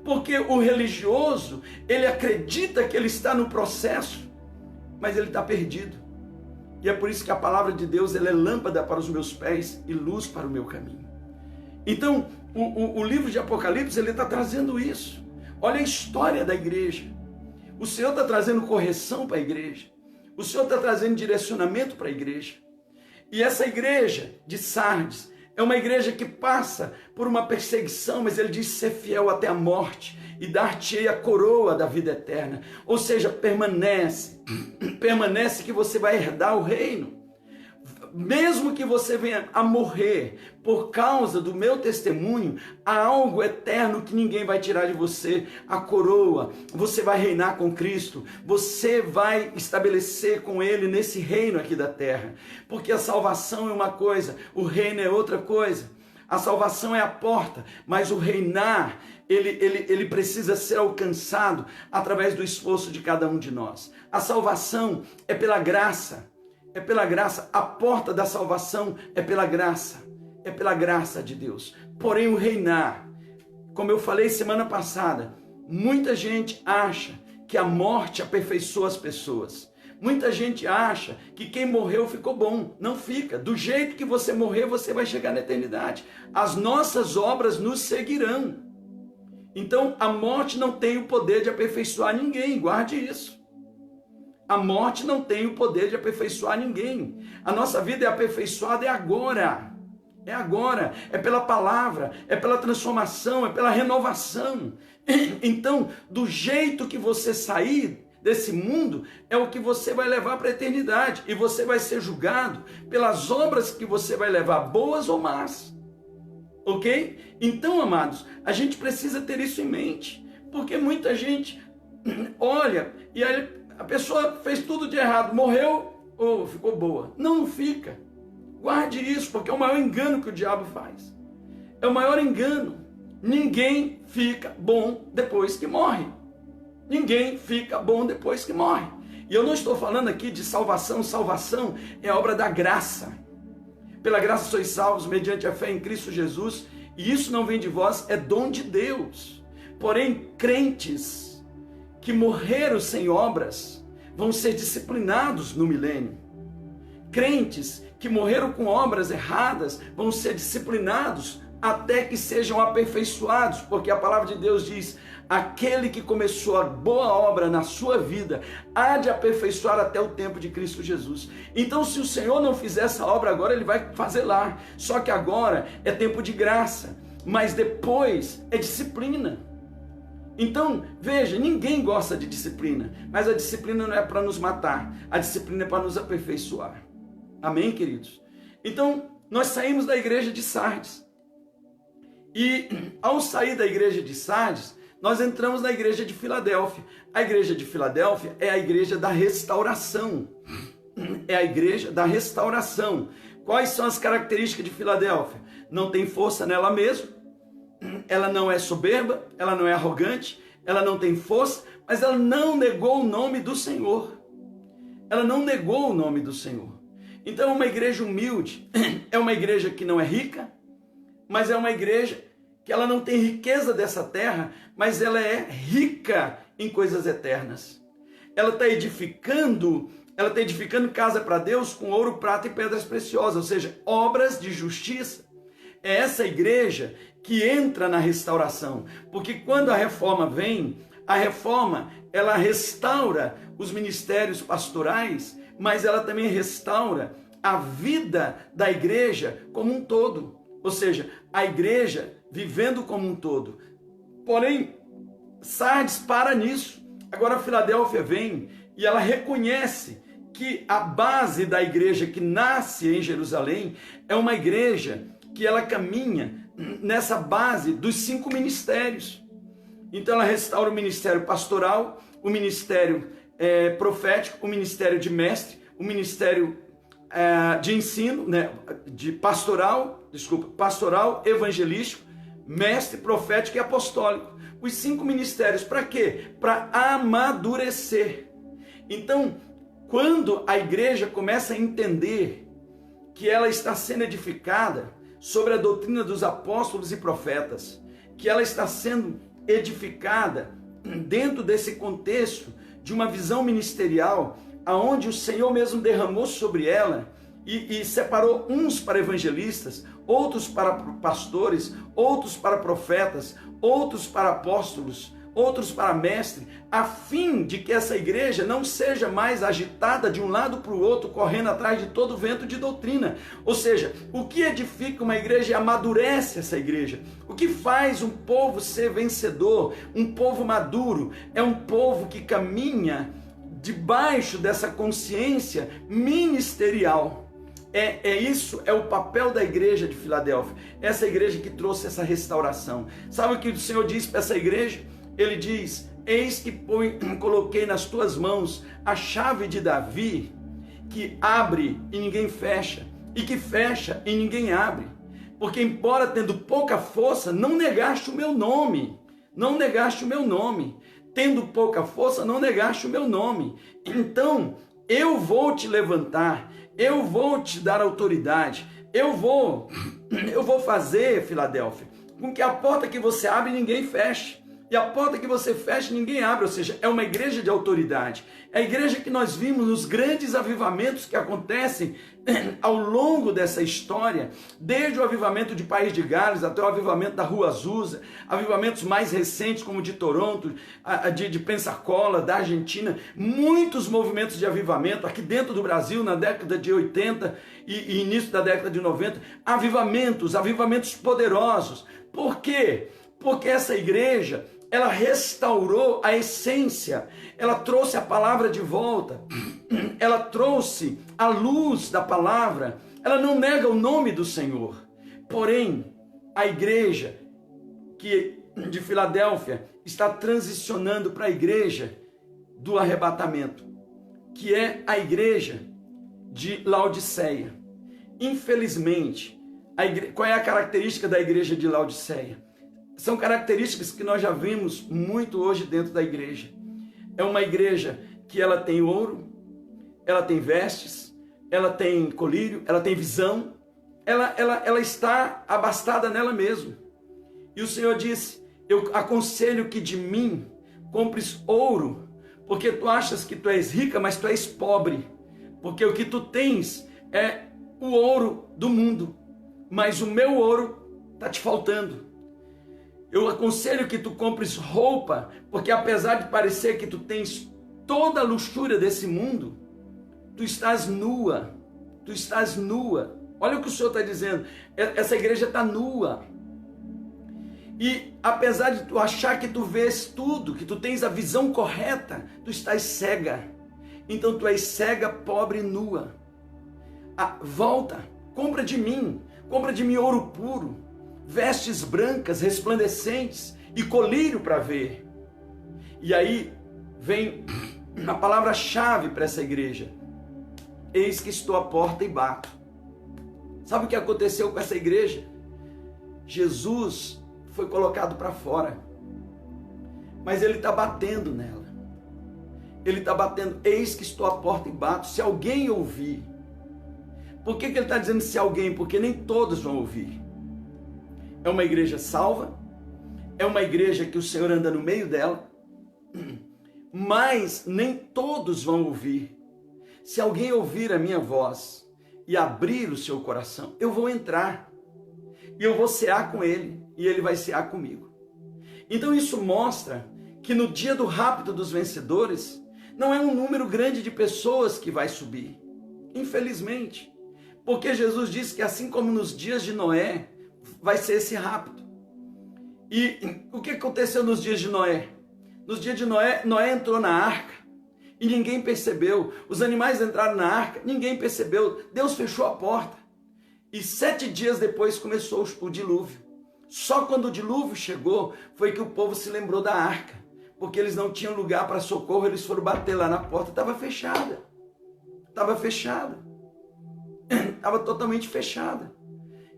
Porque o religioso, ele acredita que ele está no processo, mas ele está perdido. E é por isso que a palavra de Deus, ela é lâmpada para os meus pés e luz para o meu caminho. Então, o livro de Apocalipse, ele está trazendo isso. Olha a história da igreja. O Senhor está trazendo correção para a igreja. O Senhor está trazendo direcionamento para a igreja. E essa igreja de Sardes é uma igreja que passa por uma perseguição, mas ele diz ser fiel até a morte e dar-te-ei a coroa da vida eterna. Ou seja, permanece que você vai herdar o reino. Mesmo que você venha a morrer por causa do meu testemunho, há algo eterno que ninguém vai tirar de você, a coroa. Você vai reinar com Cristo, você vai estabelecer com Ele nesse reino aqui da terra, porque a salvação é uma coisa, o reino é outra coisa. A salvação é a porta, mas o reinar, ele precisa ser alcançado através do esforço de cada um de nós. A salvação é pela graça. É pela graça, a porta da salvação é pela graça de Deus. Porém o reinar, como eu falei semana passada, muita gente acha que a morte aperfeiçoa as pessoas. Muita gente acha que quem morreu ficou bom. Não fica. Do jeito que você morrer, você vai chegar na eternidade. As nossas obras nos seguirão. Então a morte não tem o poder de aperfeiçoar ninguém, guarde isso. A morte não tem o poder de aperfeiçoar ninguém. A nossa vida é aperfeiçoada agora. É agora. É pela palavra, é pela transformação, é pela renovação. Então, do jeito que você sair desse mundo, é o que você vai levar para a eternidade. E você vai ser julgado pelas obras que você vai levar, boas ou más. Ok? Então, amados, a gente precisa ter isso em mente. Porque muita gente olha e aí a pessoa fez tudo de errado, morreu ou ficou boa. Não fica. Guarde isso, porque é o maior engano que o diabo faz. É o maior engano. Ninguém fica bom depois que morre. Ninguém fica bom depois que morre. E eu não estou falando aqui de salvação. Salvação é obra da graça. Pela graça sois salvos mediante a fé em Cristo Jesus. E isso não vem de vós, é dom de Deus. Porém, crentes que morreram sem obras vão ser disciplinados no milênio. Crentes que morreram com obras erradas vão ser disciplinados até que sejam aperfeiçoados, porque a palavra de Deus diz: aquele que começou a boa obra na sua vida há de aperfeiçoar até o tempo de Cristo Jesus. Então, se o Senhor não fizer essa obra agora, Ele vai fazer lá. Só que agora é tempo de graça, mas depois é disciplina. Então, veja, ninguém gosta de disciplina, mas a disciplina não é para nos matar, a disciplina é para nos aperfeiçoar. Amém, queridos? Então, nós saímos da igreja de Sardes. E ao sair da igreja de Sardes, nós entramos na igreja de Filadélfia. A igreja de Filadélfia é a igreja da restauração. É a igreja da restauração. Quais são as características de Filadélfia? Não tem força nela mesma. Ela não é soberba, ela não é arrogante, ela não tem força, mas ela não negou o nome do Senhor. Ela não negou o nome do Senhor. Então é uma igreja humilde, é uma igreja que não é rica, mas é uma igreja que ela não tem riqueza dessa terra, mas ela é rica em coisas eternas. Ela está edificando casa para Deus com ouro, prata e pedras preciosas, ou seja, obras de justiça. É essa igreja que entra na restauração, porque quando a reforma vem, A reforma, ela restaura os ministérios pastorais, mas ela também restaura a vida da igreja como um todo. Ou seja, a igreja vivendo como um todo. Porém, Sardes para nisso. Agora a Filadélfia vem e ela reconhece que a base da igreja que nasce em Jerusalém é uma igreja que ela caminha nessa base dos 5 ministérios. Então ela restaura o ministério pastoral, o ministério profético, o ministério de mestre, o ministério de ensino, né, de pastoral, evangelístico, mestre, profético e apostólico. Os 5 ministérios, para quê? Para amadurecer. Então, quando a igreja começa a entender que ela está sendo edificada sobre a doutrina dos apóstolos e profetas, que ela está sendo edificada dentro desse contexto de uma visão ministerial, aonde o Senhor mesmo derramou sobre ela e separou uns para evangelistas, outros para pastores, outros para profetas, outros para apóstolos, outros para mestre, a fim de que essa igreja não seja mais agitada de um lado para o outro, correndo atrás de todo vento de doutrina. Ou seja, o que edifica uma igreja e amadurece essa igreja. O que faz um povo ser vencedor, um povo maduro, é um povo que caminha debaixo dessa consciência ministerial. Isso é o papel da igreja de Filadélfia, essa igreja que trouxe essa restauração. Sabe o que o Senhor diz para essa igreja? Ele diz: eis que coloquei nas tuas mãos a chave de Davi, que abre e ninguém fecha, e que fecha e ninguém abre. Porque embora tendo pouca força, não negaste o meu nome, não negaste o meu nome. Tendo pouca força, não negaste o meu nome. Então, eu vou te levantar, eu vou te dar autoridade, eu vou fazer, Filadélfia, com que a porta que você abre, ninguém feche. E a porta que você fecha, ninguém abre. Ou seja, é uma igreja de autoridade. É a igreja que nós vimos nos grandes avivamentos que acontecem ao longo dessa história, desde o avivamento de País de Gales até o avivamento da Rua Azusa, avivamentos mais recentes como de Toronto, de Pensacola, da Argentina, muitos movimentos de avivamento aqui dentro do Brasil na década de 80 e início da década de 90, avivamentos poderosos. Por quê? Porque essa igreja, ela restaurou a essência, ela trouxe a palavra de volta, ela trouxe a luz da palavra, ela não nega o nome do Senhor. Porém, a igreja de Filadélfia está transicionando para a igreja do arrebatamento, que é a igreja de Laodiceia. Infelizmente, qual é a característica da igreja de Laodiceia? São características que nós já vimos muito hoje dentro da igreja. É uma igreja que ela tem ouro, ela tem vestes, ela tem colírio, ela tem visão, ela está abastada nela mesma. E o Senhor disse: eu aconselho que de mim compres ouro, porque tu achas que tu és rica, mas tu és pobre, porque o que tu tens é o ouro do mundo, mas o meu ouro está te faltando. Eu aconselho que tu compres roupa, porque apesar de parecer que tu tens toda a luxúria desse mundo, tu estás nua, Olha o que o Senhor está dizendo, essa igreja está nua. E apesar de tu achar que tu vês tudo, que tu tens a visão correta, tu estás cega. Então tu és cega, pobre e nua. Volta, compra de mim ouro puro, vestes brancas, resplandecentes e colírio para ver. E aí vem a palavra-chave para essa igreja: eis que estou à porta e bato. Sabe o que aconteceu com essa igreja? Jesus foi colocado para fora, mas ele está batendo nela. Ele está batendo: eis que estou à porta e bato, se alguém ouvir. Por que ele está dizendo se alguém? Porque nem todos vão ouvir. É uma igreja salva, é uma igreja que o Senhor anda no meio dela, mas nem todos vão ouvir. Se alguém ouvir a minha voz e abrir o seu coração, eu vou entrar e eu vou cear com ele e ele vai cear comigo. Então isso mostra que no dia do rapto dos vencedores, não é um número grande de pessoas que vai subir, infelizmente. Porque Jesus disse que assim como nos dias de Noé, vai ser esse rapto. E o que aconteceu nos dias de Noé? Nos dias de Noé, Noé entrou na arca e ninguém percebeu. Os animais entraram na arca, ninguém percebeu. Deus fechou a porta. E 7 dias depois começou o dilúvio. Só quando o dilúvio chegou, foi que o povo se lembrou da arca. Porque eles não tinham lugar para socorro, eles foram bater lá na porta. Estava fechada. Estava fechada. Estava totalmente fechada.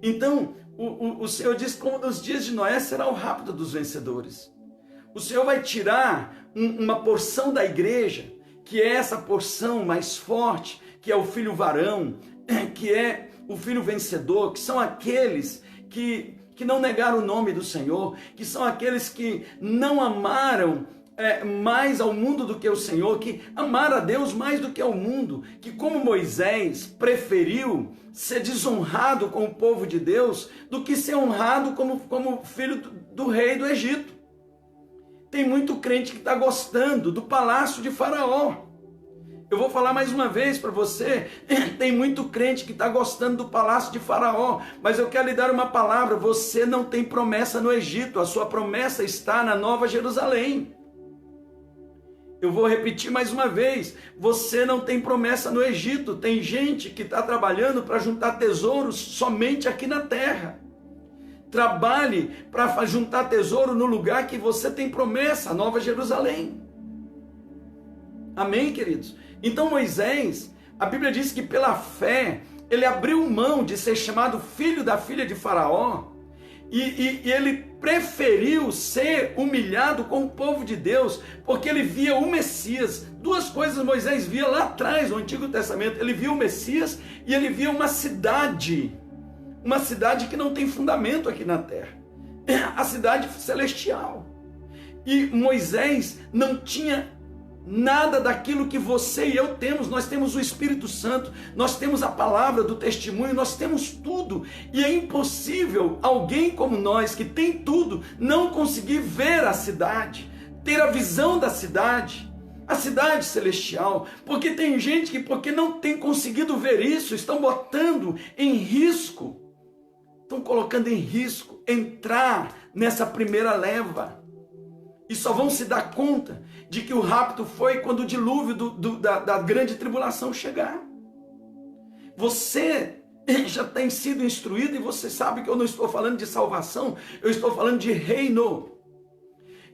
Então, o Senhor diz como nos dias de Noé será o rapto dos vencedores. O Senhor vai tirar uma porção da igreja, que é essa porção mais forte, que é o filho varão, que é o filho vencedor, que são aqueles que não negaram o nome do Senhor, que são aqueles que não amaram mais ao mundo do que o Senhor, que amaram a Deus mais do que ao mundo, que como Moisés preferiu ser desonrado com o povo de Deus do que ser honrado como filho do rei do Egito. Tem muito crente que está gostando do palácio de Faraó. Eu vou falar mais uma vez para você, tem muito crente que está gostando do palácio de Faraó, mas eu quero lhe dar uma palavra, você não tem promessa no Egito, a sua promessa está na Nova Jerusalém. Eu vou repetir mais uma vez, você não tem promessa no Egito, tem gente que está trabalhando para juntar tesouros somente aqui na terra. Trabalhe para juntar tesouro no lugar que você tem promessa, a Nova Jerusalém. Amém, queridos? Então Moisés, a Bíblia diz que pela fé, ele abriu mão de ser chamado filho da filha de Faraó, e ele preferiu ser humilhado com o povo de Deus, porque ele via o Messias. Duas coisas Moisés via lá atrás, no Antigo Testamento. Ele via o Messias e ele via uma cidade que não tem fundamento aqui na terra, a cidade celestial. E Moisés não tinha nada daquilo que você e eu temos. Nós temos o Espírito Santo, nós temos a palavra do testemunho, nós temos tudo. E é impossível alguém como nós, que tem tudo, não conseguir ver a cidade, ter a visão da cidade, a cidade celestial. Porque tem gente que, porque não tem conseguido ver isso, estão botando em risco, estão colocando em risco entrar nessa primeira leva. E só vão se dar conta de que o rapto foi quando o dilúvio da grande tribulação chegar. Você já tem sido instruído e você sabe que eu não estou falando de salvação, eu estou falando de reino.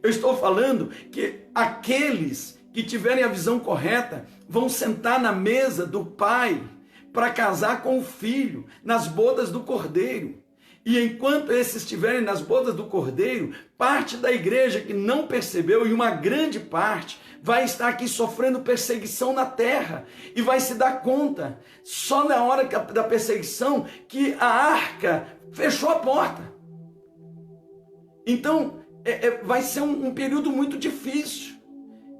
Eu estou falando que aqueles que tiverem a visão correta vão sentar na mesa do pai para casar com o filho, nas bodas do cordeiro. E enquanto esses estiverem nas bodas do Cordeiro, parte da igreja que não percebeu, e uma grande parte, vai estar aqui sofrendo perseguição na terra. E vai se dar conta, só na hora da perseguição, que a arca fechou a porta. Então, vai ser um período muito difícil.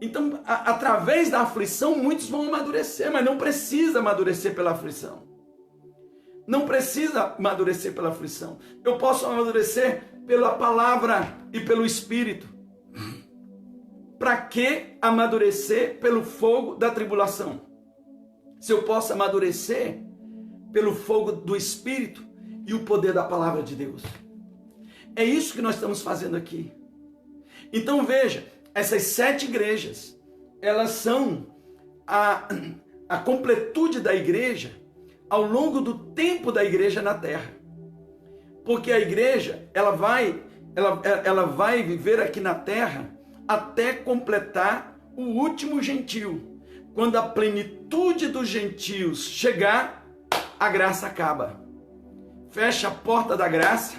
Então, através da aflição, muitos vão amadurecer, mas não precisa amadurecer pela aflição. Não precisa amadurecer pela aflição. Eu posso amadurecer pela palavra e pelo Espírito. Para que amadurecer pelo fogo da tribulação? Se eu posso amadurecer pelo fogo do Espírito e o poder da palavra de Deus. É isso que nós estamos fazendo aqui. Então veja, essas 7 igrejas, elas são a completude da igreja ao longo do tempo da igreja na terra. Porque a igreja, ela vai viver aqui na terra até completar o último gentio. Quando a plenitude dos gentios chegar, a graça acaba. Fecha a porta da graça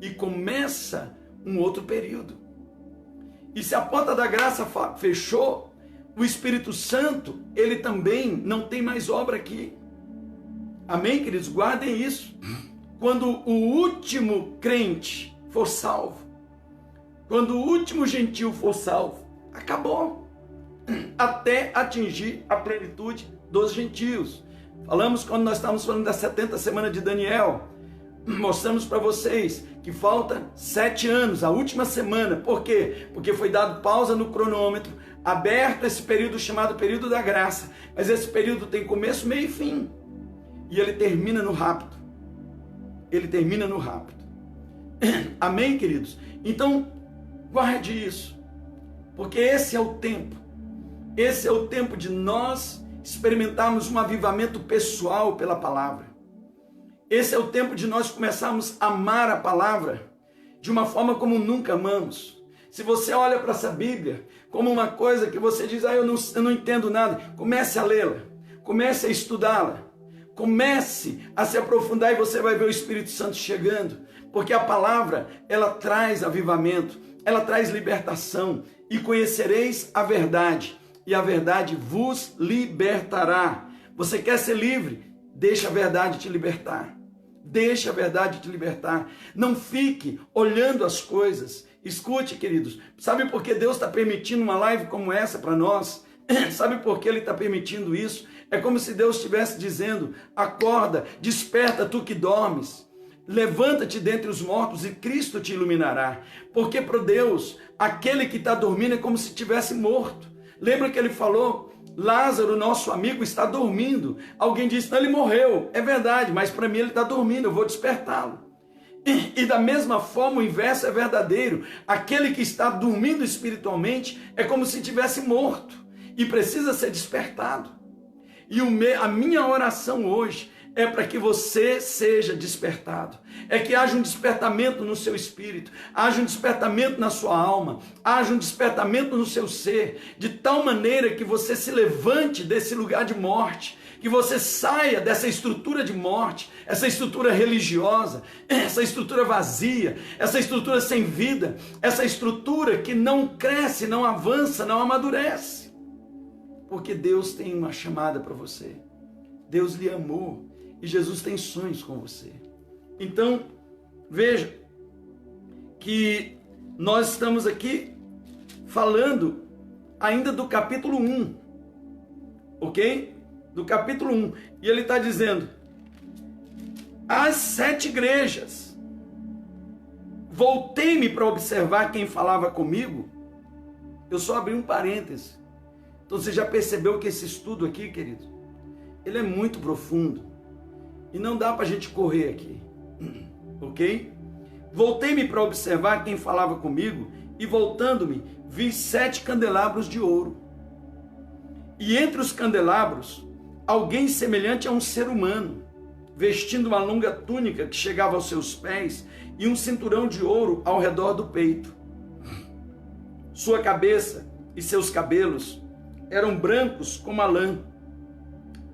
e começa um outro período. E se a porta da graça fechou, o Espírito Santo, ele também não tem mais obra aqui. Amém, queridos? Guardem isso. Quando o último crente for salvo, quando o último gentio for salvo, acabou. Até atingir a plenitude dos gentios. Falamos quando nós estávamos falando das 70 semanas de Daniel. mostramos para vocês que falta 7 anos, a última semana. Por quê? Porque foi dado pausa no cronômetro, aberto esse período chamado período da graça. Mas esse período tem começo, meio e fim. E ele termina no rapto. Ele termina no rapto. Amém, queridos? Então, guarde isso. Porque esse é o tempo. Esse é o tempo de nós experimentarmos um avivamento pessoal pela palavra. Esse é o tempo de nós começarmos a amar a palavra de uma forma como nunca amamos. Se você olha para essa Bíblia como uma coisa que você diz, eu não entendo nada, comece a lê-la, comece a estudá-la, comece a se aprofundar e você vai ver o Espírito Santo chegando, porque a palavra, ela traz avivamento, ela traz libertação, e conhecereis a verdade, e a verdade vos libertará. Você quer ser livre? Deixa a verdade te libertar. Deixa a verdade te libertar. Não fique olhando as coisas. Escute, queridos. Sabe por que Deus está permitindo uma live como essa para nós? Sabe por que Ele está permitindo isso? É como se Deus estivesse dizendo, acorda, desperta tu que dormes. Levanta-te dentre os mortos e Cristo te iluminará. Porque para Deus, aquele que está dormindo é como se estivesse morto. Lembra que Ele falou, Lázaro, nosso amigo, está dormindo. Alguém disse, não, ele morreu. É verdade, mas para mim ele está dormindo, eu vou despertá-lo. E da mesma forma o inverso é verdadeiro. Aquele que está dormindo espiritualmente é como se tivesse morto e precisa ser despertado. E a minha oração hoje é para que você seja despertado. É que haja um despertamento no seu espírito, haja um despertamento na sua alma, haja um despertamento no seu ser, de tal maneira que você se levante desse lugar de morte, que você saia dessa estrutura de morte, essa estrutura religiosa, essa estrutura vazia, essa estrutura sem vida, essa estrutura que não cresce, não avança, não amadurece. Porque Deus tem uma chamada para você. Deus lhe amou e Jesus tem sonhos com você. Então, veja que nós estamos aqui falando ainda do capítulo 1, ok? Do capítulo 1, e ele está dizendo, as 7 igrejas, voltei-me para observar quem falava comigo. Eu só abri um parêntese. Então você já percebeu que esse estudo aqui, querido, ele é muito profundo, e não dá para a gente correr aqui, ok? Voltei-me para observar quem falava comigo, e voltando-me, vi 7 candelabros de ouro, e entre os candelabros, alguém semelhante a um ser humano, vestindo uma longa túnica que chegava aos seus pés e um cinturão de ouro ao redor do peito. Sua cabeça e seus cabelos eram brancos como a lã,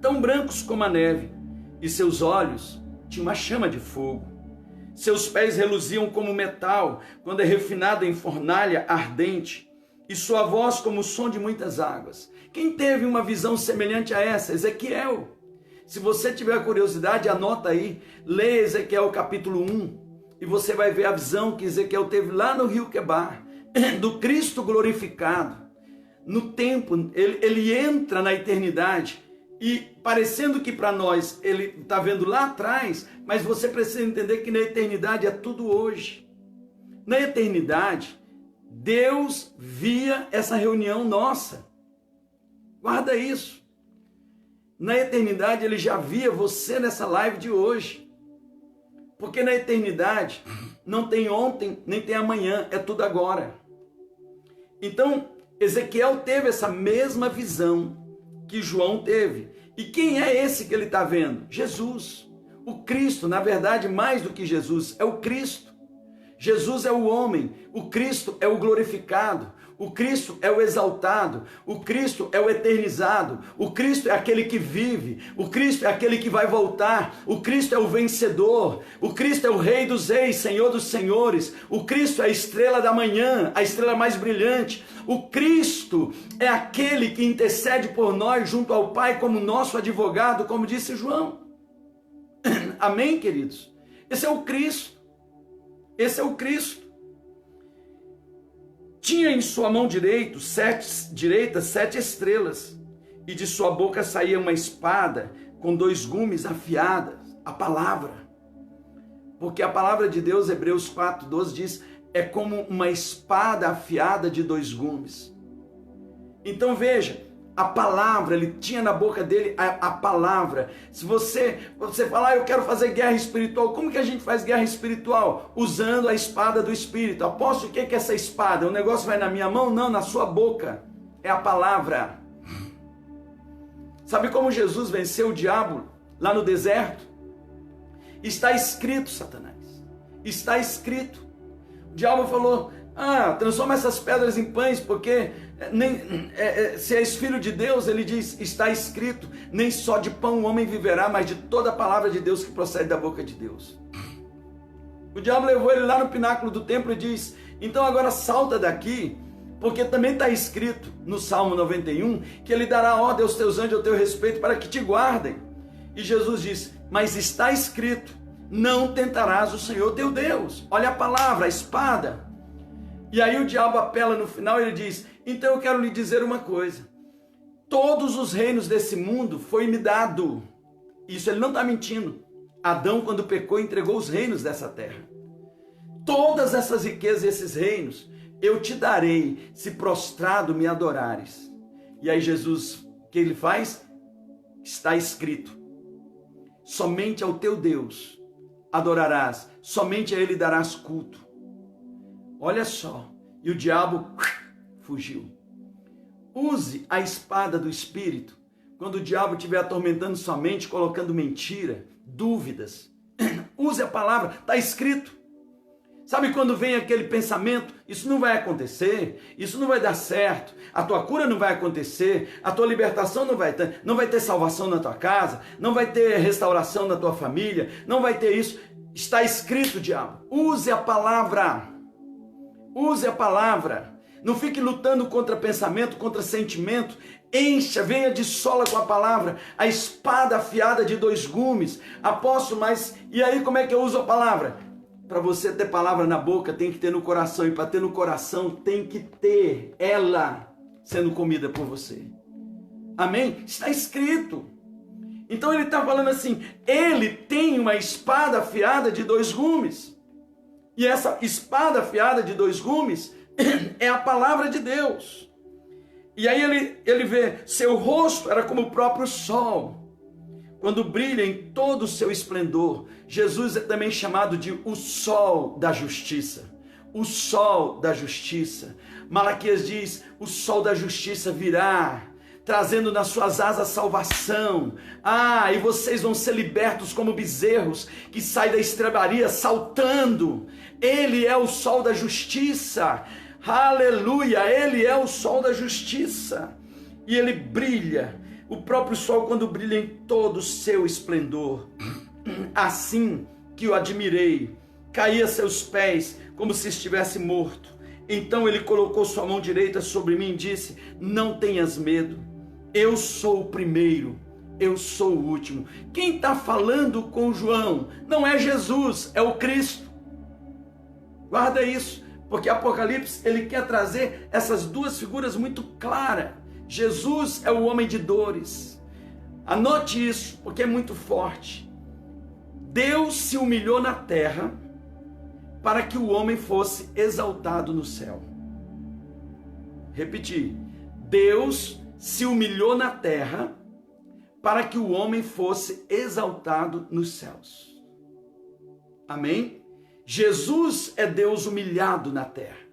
tão brancos como a neve, e seus olhos tinham uma chama de fogo. Seus pés reluziam como metal quando é refinado em fornalha ardente, e sua voz como o som de muitas águas. Quem teve uma visão semelhante a essa? Ezequiel. Se você tiver curiosidade, anota aí, lê Ezequiel capítulo 1, e você vai ver a visão que Ezequiel teve lá no rio Quebar, do Cristo glorificado. No tempo, ele entra na eternidade, e parecendo que para nós ele está vendo lá atrás, mas você precisa entender que na eternidade é tudo hoje. Na eternidade, Deus via essa reunião nossa. Guarda isso. Na eternidade ele já via você nessa live de hoje. Porque na eternidade não tem ontem, nem tem amanhã, é tudo agora. Então, Ezequiel teve essa mesma visão que João teve. E quem é esse que ele está vendo? Jesus. O Cristo, na verdade, mais do que Jesus, é o Cristo. Jesus é o homem, o Cristo é o glorificado, o Cristo é o exaltado, o Cristo é o eternizado, o Cristo é aquele que vive, o Cristo é aquele que vai voltar, o Cristo é o vencedor, o Cristo é o Rei dos Reis, Senhor dos Senhores, o Cristo é a estrela da manhã, a estrela mais brilhante, o Cristo é aquele que intercede por nós junto ao Pai como nosso advogado, como disse João. Amém, queridos? Esse é o Cristo. Esse é o Cristo. Tinha em sua mão direita 7 estrelas, e de sua boca saía uma espada com 2 gumes afiadas, a palavra. Porque a palavra de Deus, Hebreus 4:12 diz, é como uma espada afiada de 2 gumes. Então veja, a palavra, ele tinha na boca dele a palavra. Se você falar, eu quero fazer guerra espiritual, como que a gente faz guerra espiritual? Usando a espada do Espírito. Apóstolo, o que é essa espada? O negócio vai na minha mão? Não, na sua boca. É a palavra. Sabe como Jesus venceu o diabo lá no deserto? Está escrito, Satanás. Está escrito. O diabo falou, transforma essas pedras em pães, porque se és filho de Deus, ele diz, está escrito, nem só de pão o homem viverá, mas de toda a palavra de Deus que procede da boca de Deus. O diabo levou ele lá no pináculo do templo e diz, então agora salta daqui, porque também está escrito no Salmo 91, que ele dará ordem aos teus anjos ao teu respeito para que te guardem. E Jesus disse, mas está escrito, não tentarás o Senhor teu Deus. Olha a palavra, a espada. E aí o diabo apela no final e ele diz, então eu quero lhe dizer uma coisa, todos os reinos desse mundo foi me dado. Isso ele não está mentindo. Adão, quando pecou, entregou os reinos dessa terra. Todas essas riquezas e esses reinos eu te darei, se prostrado me adorares. E aí Jesus, o que ele faz? Está escrito, somente ao teu Deus adorarás, somente a ele darás culto. Olha só, e o diabo fugiu. Use a espada do Espírito quando o diabo estiver atormentando sua mente, colocando mentira, dúvidas. Use a palavra, está escrito. Sabe quando vem aquele pensamento, isso não vai acontecer, isso não vai dar certo, a tua cura não vai acontecer, a tua libertação não vai ter salvação na tua casa, não vai ter restauração na tua família, não vai ter isso. Está escrito, diabo. Use a palavra. Use a palavra. Não fique lutando contra pensamento, contra sentimento. Encha, venha de sola com a palavra, a espada afiada de 2 gumes. Apóstolo, mas e aí como é que eu uso a palavra? Para você ter palavra na boca, tem que ter no coração. E para ter no coração, tem que ter ela sendo comida por você. Amém? Está escrito. Então ele está falando assim, ele tem uma espada afiada de 2 gumes. E essa espada afiada de 2 gumes é a palavra de Deus. E aí ele vê, seu rosto era como o próprio sol, quando brilha em todo o seu esplendor. Jesus é também chamado de o sol da justiça. O sol da justiça. Malaquias diz, o sol da justiça virá, trazendo nas suas asas salvação. E vocês vão ser libertos como bezerros que saem da estrebaria saltando. Ele é o sol da justiça. Aleluia, ele é o sol da justiça. E ele brilha. O próprio sol, quando brilha em todo o seu esplendor, assim que o admirei, caí a seus pés como se estivesse morto. Então ele colocou sua mão direita sobre mim e disse, não tenhas medo, eu sou o primeiro, eu sou o último. Quem está falando com João não é Jesus, é o Cristo. Guarda isso, porque Apocalipse ele quer trazer essas 2 figuras muito claras. Jesus é o homem de dores. Anote isso, porque é muito forte. Deus se humilhou na terra para que o homem fosse exaltado no céu. Repetir. Deus se humilhou na terra para que o homem fosse exaltado nos céus. Amém? Jesus é Deus humilhado na terra.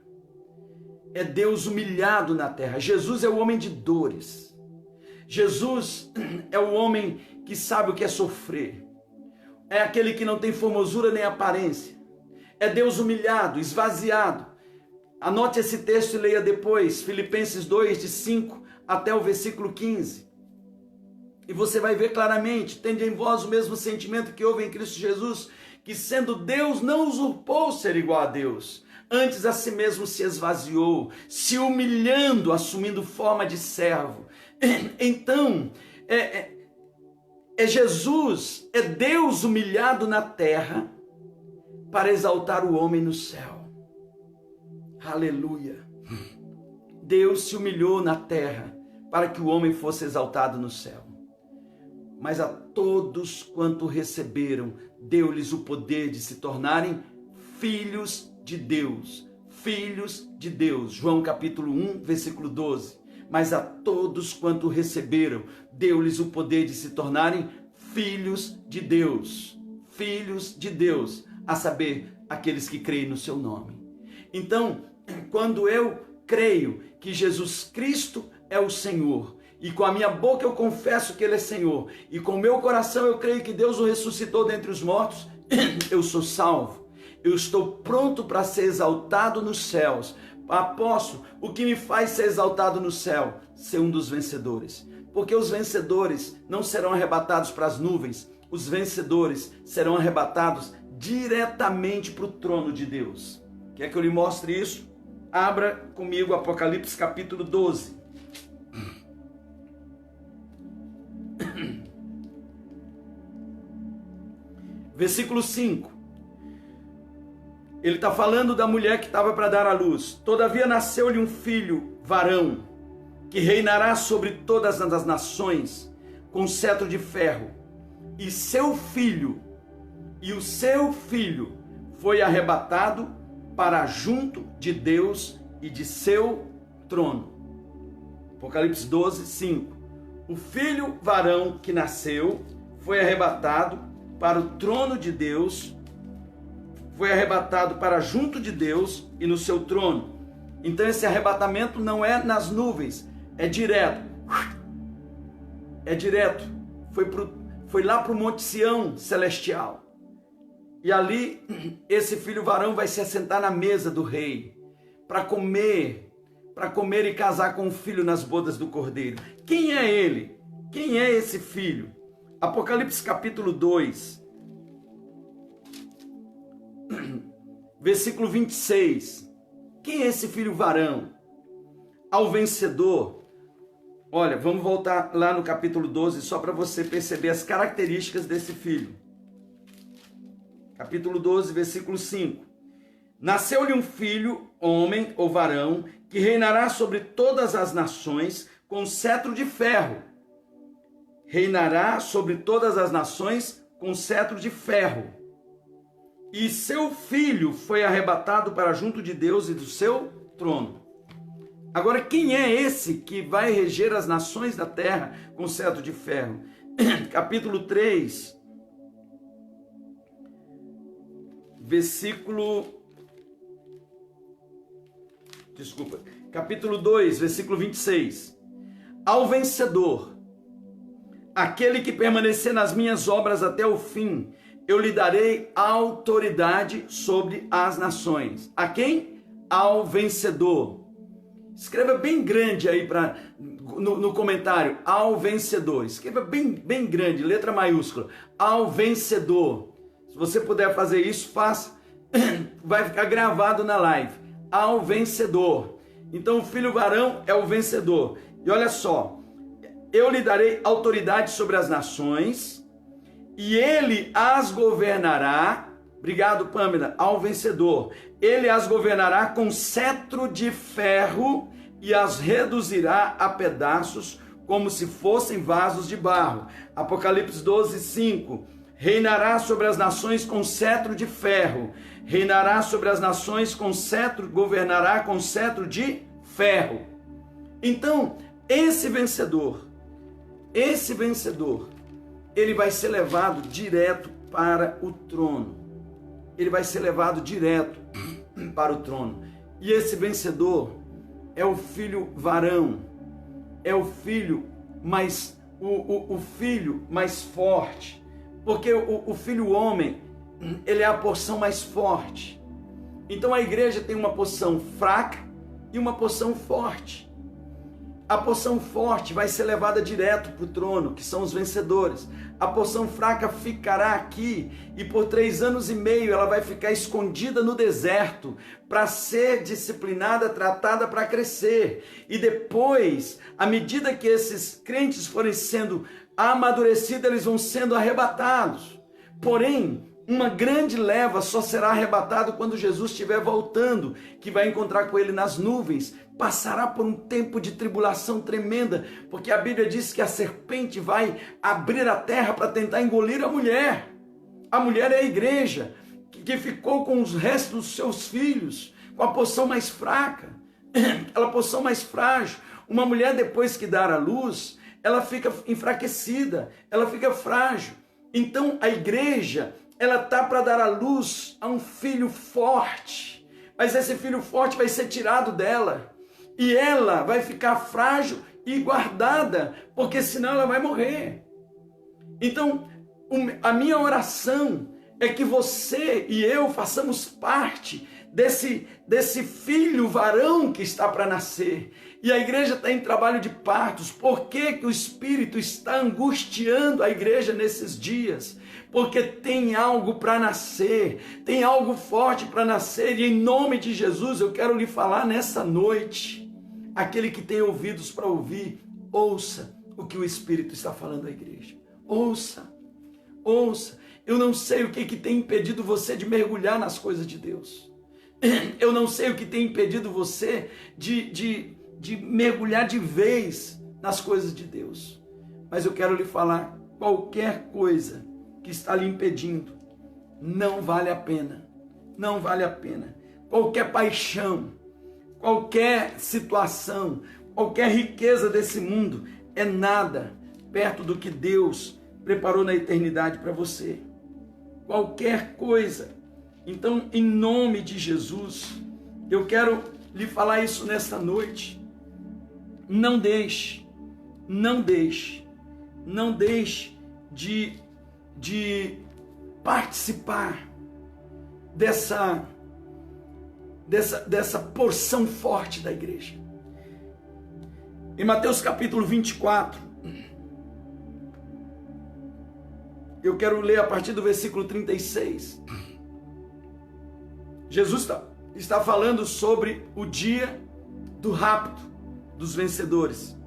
É Deus humilhado na terra. Jesus é o homem de dores. Jesus é o homem que sabe o que é sofrer. É aquele que não tem formosura nem aparência. É Deus humilhado, esvaziado. Anote esse texto e leia depois, Filipenses 2, de 5 até o versículo 15. E você vai ver claramente, tende em vós o mesmo sentimento que houve em Cristo Jesus, que sendo Deus não usurpou ser igual a Deus, antes a si mesmo se esvaziou, se humilhando, assumindo forma de servo. Então, Jesus, é Deus humilhado na terra para exaltar o homem no céu. Aleluia. Deus se humilhou na terra para que o homem fosse exaltado no céu. mas a todos quanto receberam, deu-lhes o poder de se tornarem filhos de Deus. Filhos de Deus. João capítulo 1, versículo 12. Mas a todos quanto receberam, deu-lhes o poder de se tornarem filhos de Deus. Filhos de Deus, a saber, aqueles que creem no seu nome. Então, quando eu creio que Jesus Cristo é o Senhor, e com a minha boca eu confesso que Ele é Senhor, e com o meu coração eu creio que Deus o ressuscitou dentre os mortos, eu sou salvo. Eu estou pronto para ser exaltado nos céus. Apóstolo, o que me faz ser exaltado no céu? Ser um dos vencedores. Porque os vencedores não serão arrebatados para as nuvens, os vencedores serão arrebatados diretamente para o trono de Deus. Quer que eu lhe mostre isso? Abra comigo Apocalipse capítulo 12. Versículo 5. Ele está falando da mulher que estava para dar à luz. Todavia nasceu-lhe um filho, varão, que reinará sobre todas as nações, com cetro de ferro. E o seu filho foi arrebatado para junto de Deus e de seu trono. Apocalipse 12, 5. O filho varão que nasceu foi arrebatado para o trono de Deus, foi arrebatado para junto de Deus e no seu trono. Então esse arrebatamento não é nas nuvens, é direto. É direto. Foi lá para o Monte Sião celestial. E ali esse filho varão vai se assentar na mesa do rei para comer e casar com o filho nas bodas do cordeiro. Quem é ele? Quem é esse filho? Apocalipse capítulo 2, versículo 26. Quem é esse filho varão? Ao vencedor. Olha, vamos voltar lá no capítulo 12 só para você perceber as características desse filho. Capítulo 12, versículo 5. Nasceu-lhe um filho, homem ou varão, que reinará sobre todas as nações com cetro de ferro. Reinará sobre todas as nações com cetro de ferro. E seu filho foi arrebatado para junto de Deus e do seu trono. Agora, quem é esse que vai reger as nações da terra com cetro de ferro? Capítulo 3, capítulo 2, versículo 26. Ao vencedor, aquele que permanecer nas minhas obras até o fim, eu lhe darei autoridade sobre as nações. A quem? Ao vencedor. Escreva bem grande aí no comentário, ao vencedor. Escreva bem grande, letra maiúscula, ao vencedor. Se você puder fazer isso, faça. Vai ficar gravado na live. Ao vencedor. Então o filho varão é o vencedor. E olha só, eu lhe darei autoridade sobre as nações, e ele as governará. Obrigado, Pâmela. Ao vencedor. Ele as governará com cetro de ferro e as reduzirá a pedaços como se fossem vasos de barro. Apocalipse 12, 5. Reinará sobre as nações com cetro de ferro. Reinará sobre as nações com cetro, governará com cetro de ferro. Então, esse vencedor, ele vai ser levado direto para o trono. Ele vai ser levado direto para o trono. E esse vencedor é o filho varão, é o filho mais, o filho mais forte, porque o filho homem, ele é a porção mais forte. Então a igreja tem uma porção fraca e uma porção forte. A porção forte vai ser levada direto para o trono, que são os vencedores. A porção fraca ficará aqui e por 3 anos e meio ela vai ficar escondida no deserto para ser disciplinada, tratada para crescer. E depois, à medida que esses crentes forem sendo amadurecidos, eles vão sendo arrebatados. Porém, uma grande leva só será arrebatado quando Jesus estiver voltando, que vai encontrar com ele nas nuvens, passará por um tempo de tribulação tremenda, porque a Bíblia diz que a serpente vai abrir a terra para tentar engolir a mulher. A mulher é a igreja, que ficou com os restos dos seus filhos, com a porção mais fraca, aquela porção mais frágil. Uma mulher, depois que dar à luz, ela fica enfraquecida, ela fica frágil. Então a igreja, ela está para dar à luz a um filho forte, mas esse filho forte vai ser tirado dela, e ela vai ficar frágil e guardada, porque senão ela vai morrer. Então, a minha oração é que você e eu façamos parte desse filho varão que está para nascer. E a igreja está em trabalho de partos. Por que que o Espírito está angustiando a igreja nesses dias? Porque tem algo para nascer, tem algo forte para nascer, e em nome de Jesus eu quero lhe falar nessa noite. Aquele que tem ouvidos para ouvir, ouça o que o Espírito está falando à igreja. Ouça, ouça. Eu não sei o que tem impedido você de mergulhar nas coisas de Deus. Eu não sei o que tem impedido você de mergulhar de vez nas coisas de Deus. Mas eu quero lhe falar, qualquer coisa que está lhe impedindo, não vale a pena. Não vale a pena. Qualquer paixão, qualquer situação, qualquer riqueza desse mundo é nada perto do que Deus preparou na eternidade para você. Qualquer coisa. Então, em nome de Jesus, eu quero lhe falar isso nesta noite. Não deixe de participar dessa porção forte da igreja. Em Mateus capítulo 24, eu quero ler a partir do versículo 36. Jesus está falando sobre o dia do rapto dos vencedores.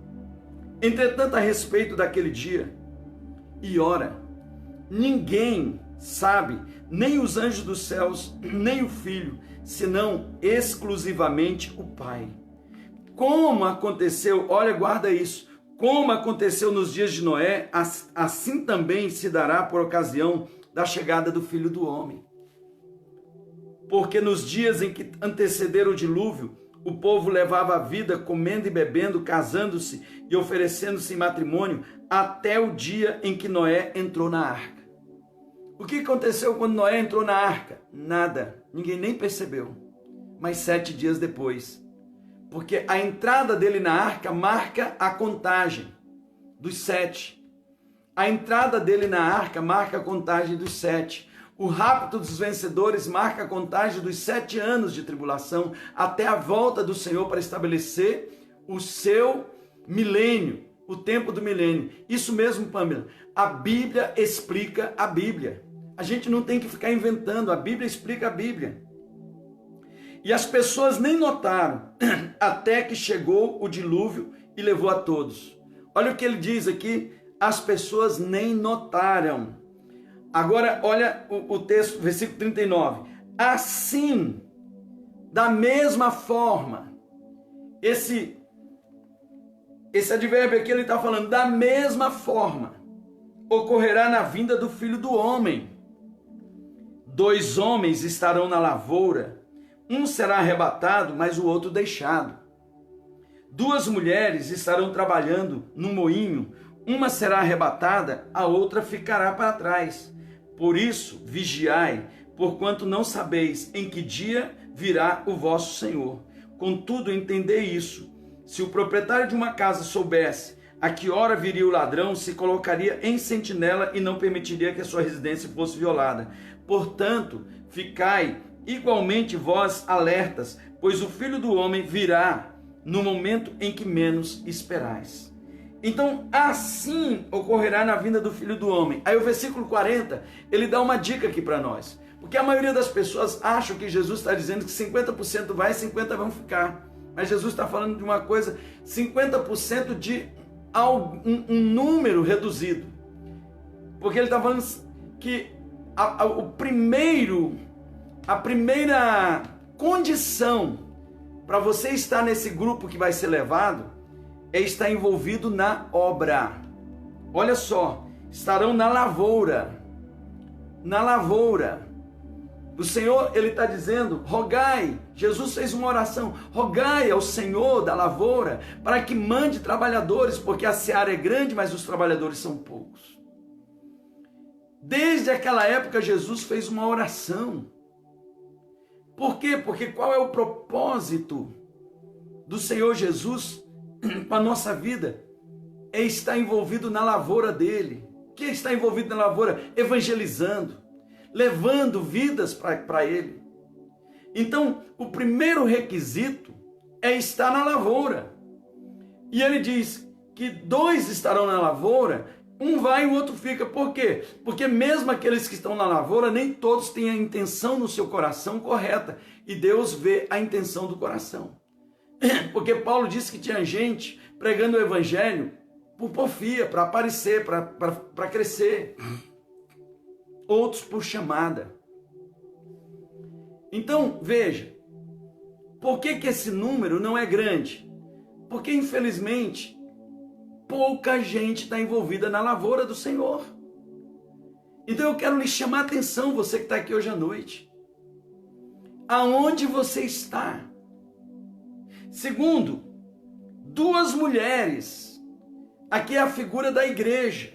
Entretanto, a respeito daquele dia e hora, ninguém sabe, nem os anjos dos céus, nem o Filho, senão exclusivamente o Pai. Como aconteceu, olha, guarda isso, como aconteceu nos dias de Noé, assim também se dará por ocasião da chegada do Filho do Homem. Porque nos dias em que antecederam o dilúvio, o povo levava a vida comendo e bebendo, casando-se e oferecendo-se em matrimônio, até o dia em que Noé entrou na arca. O que aconteceu quando Noé entrou na arca? Nada, ninguém nem percebeu. Mas 7 dias depois, porque a entrada dele na arca marca a contagem dos 7. A entrada dele na arca marca a contagem dos 7. O rapto dos vencedores marca a contagem dos 7 anos de tribulação até a volta do Senhor para estabelecer o seu milênio, o tempo do milênio. Isso mesmo, Pamela. A Bíblia explica a Bíblia. A gente não tem que ficar inventando. A Bíblia explica a Bíblia. E as pessoas nem notaram até que chegou o dilúvio e levou a todos. Olha o que ele diz aqui. As pessoas nem notaram. Agora, olha o texto, versículo 39. Assim, da mesma forma, esse advérbio aqui ele está falando, da mesma forma, ocorrerá na vinda do Filho do Homem. 2 homens estarão na lavoura, um será arrebatado, mas o outro deixado. 2 mulheres estarão trabalhando no moinho, uma será arrebatada, a outra ficará para trás. Por isso, vigiai, porquanto não sabeis em que dia virá o vosso Senhor. Contudo, entendei isso. Se o proprietário de uma casa soubesse a que hora viria o ladrão, se colocaria em sentinela e não permitiria que a sua residência fosse violada. Portanto, ficai igualmente vós alertas, pois o Filho do Homem virá no momento em que menos esperais. Então, assim ocorrerá na vinda do Filho do Homem. Aí o versículo 40, ele dá uma dica aqui para nós. Porque a maioria das pessoas acham que Jesus está dizendo que 50% vai e 50% vão ficar. Mas Jesus está falando de uma coisa, 50% de um número reduzido. Porque ele está falando que a primeira condição para você estar nesse grupo que vai ser levado, é estar envolvido na obra. Olha só, estarão na lavoura. Na lavoura. O Senhor, Ele está dizendo, rogai, Jesus fez uma oração, rogai ao Senhor da lavoura para que mande trabalhadores, porque a seara é grande, mas os trabalhadores são poucos. Desde aquela época, Jesus fez uma oração. Por quê? Porque qual é o propósito do Senhor Jesus para a nossa vida? É estar envolvido na lavoura dele. O que é estar envolvido na lavoura? Evangelizando, levando vidas para ele. Então, o primeiro requisito é estar na lavoura. E ele diz que 2 estarão na lavoura, um vai e o outro fica. Por quê? Porque mesmo aqueles que estão na lavoura, nem todos têm a intenção no seu coração correta. E Deus vê a intenção do coração. Porque Paulo disse que tinha gente pregando o evangelho por porfia, para aparecer, para crescer. Outros por chamada. Então, veja, por que esse número não é grande? Porque, infelizmente, pouca gente está envolvida na lavoura do Senhor. Então eu quero lhe chamar a atenção, você que está aqui hoje à noite. Aonde você está? Segundo, 2 mulheres, aqui é a figura da igreja,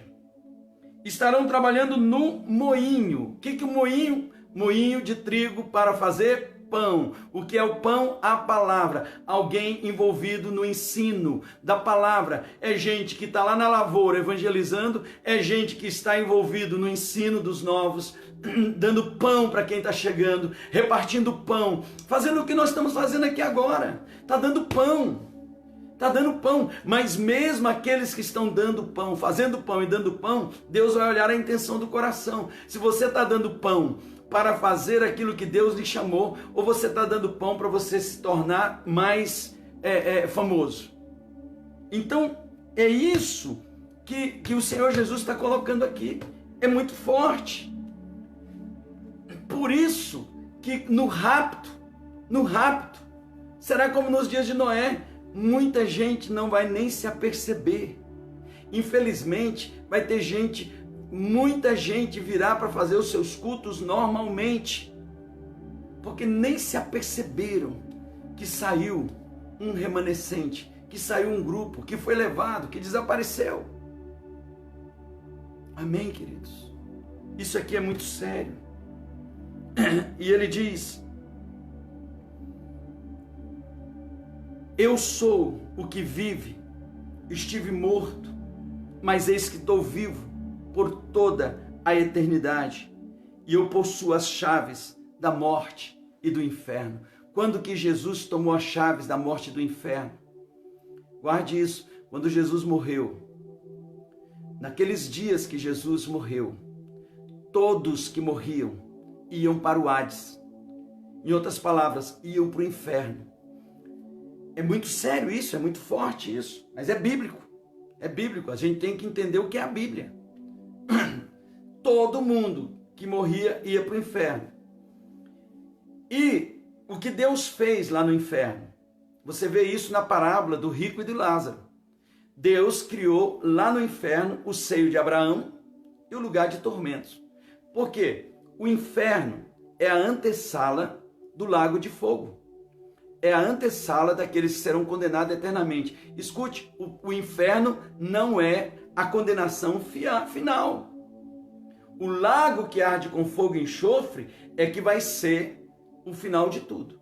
estarão trabalhando no moinho. O que é o moinho? Moinho de trigo para fazer pão. O que é o pão? A palavra. Alguém envolvido no ensino da palavra. É gente que está lá na lavoura evangelizando, é gente que está envolvido no ensino dos novos, dando pão para quem está chegando, repartindo pão, fazendo o que nós estamos fazendo aqui agora. Está dando pão. Está dando pão, mas mesmo aqueles que estão dando pão, fazendo pão e dando pão, Deus vai olhar a intenção do coração. Se você está dando pão para fazer aquilo que Deus lhe chamou, ou você está dando pão para você se tornar mais famoso. Então, é isso que o Senhor Jesus está colocando aqui. É muito forte. Por isso que no rapto, será como nos dias de Noé. Muita gente não vai nem se aperceber. Infelizmente, vai ter gente, muita gente virá para fazer os seus cultos normalmente, porque nem se aperceberam que saiu um remanescente, que saiu um grupo, que foi levado, que desapareceu. Amém, queridos? Isso aqui é muito sério. E ele diz: eu sou o que vive, estive morto, mas eis que estou vivo por toda a eternidade, e eu possuo as chaves da morte e do inferno. Quando que Jesus tomou as chaves da morte e do inferno? Guarde isso, quando Jesus morreu. Naqueles dias que Jesus morreu, todos que morriam iam para o Hades. Em outras palavras, iam para o inferno. É muito sério isso, é muito forte isso, mas é bíblico. É bíblico, a gente tem que entender o que é a Bíblia. Todo mundo que morria ia para o inferno. E o que Deus fez lá no inferno? Você vê isso na parábola do rico e de Lázaro. Deus criou lá no inferno o seio de Abraão e o lugar de tormentos. Por quê? O inferno é a antessala do lago de fogo. É a antessala daqueles que serão condenados eternamente. Escute, o inferno não é a condenação final. O lago que arde com fogo e enxofre é que vai ser o final de tudo.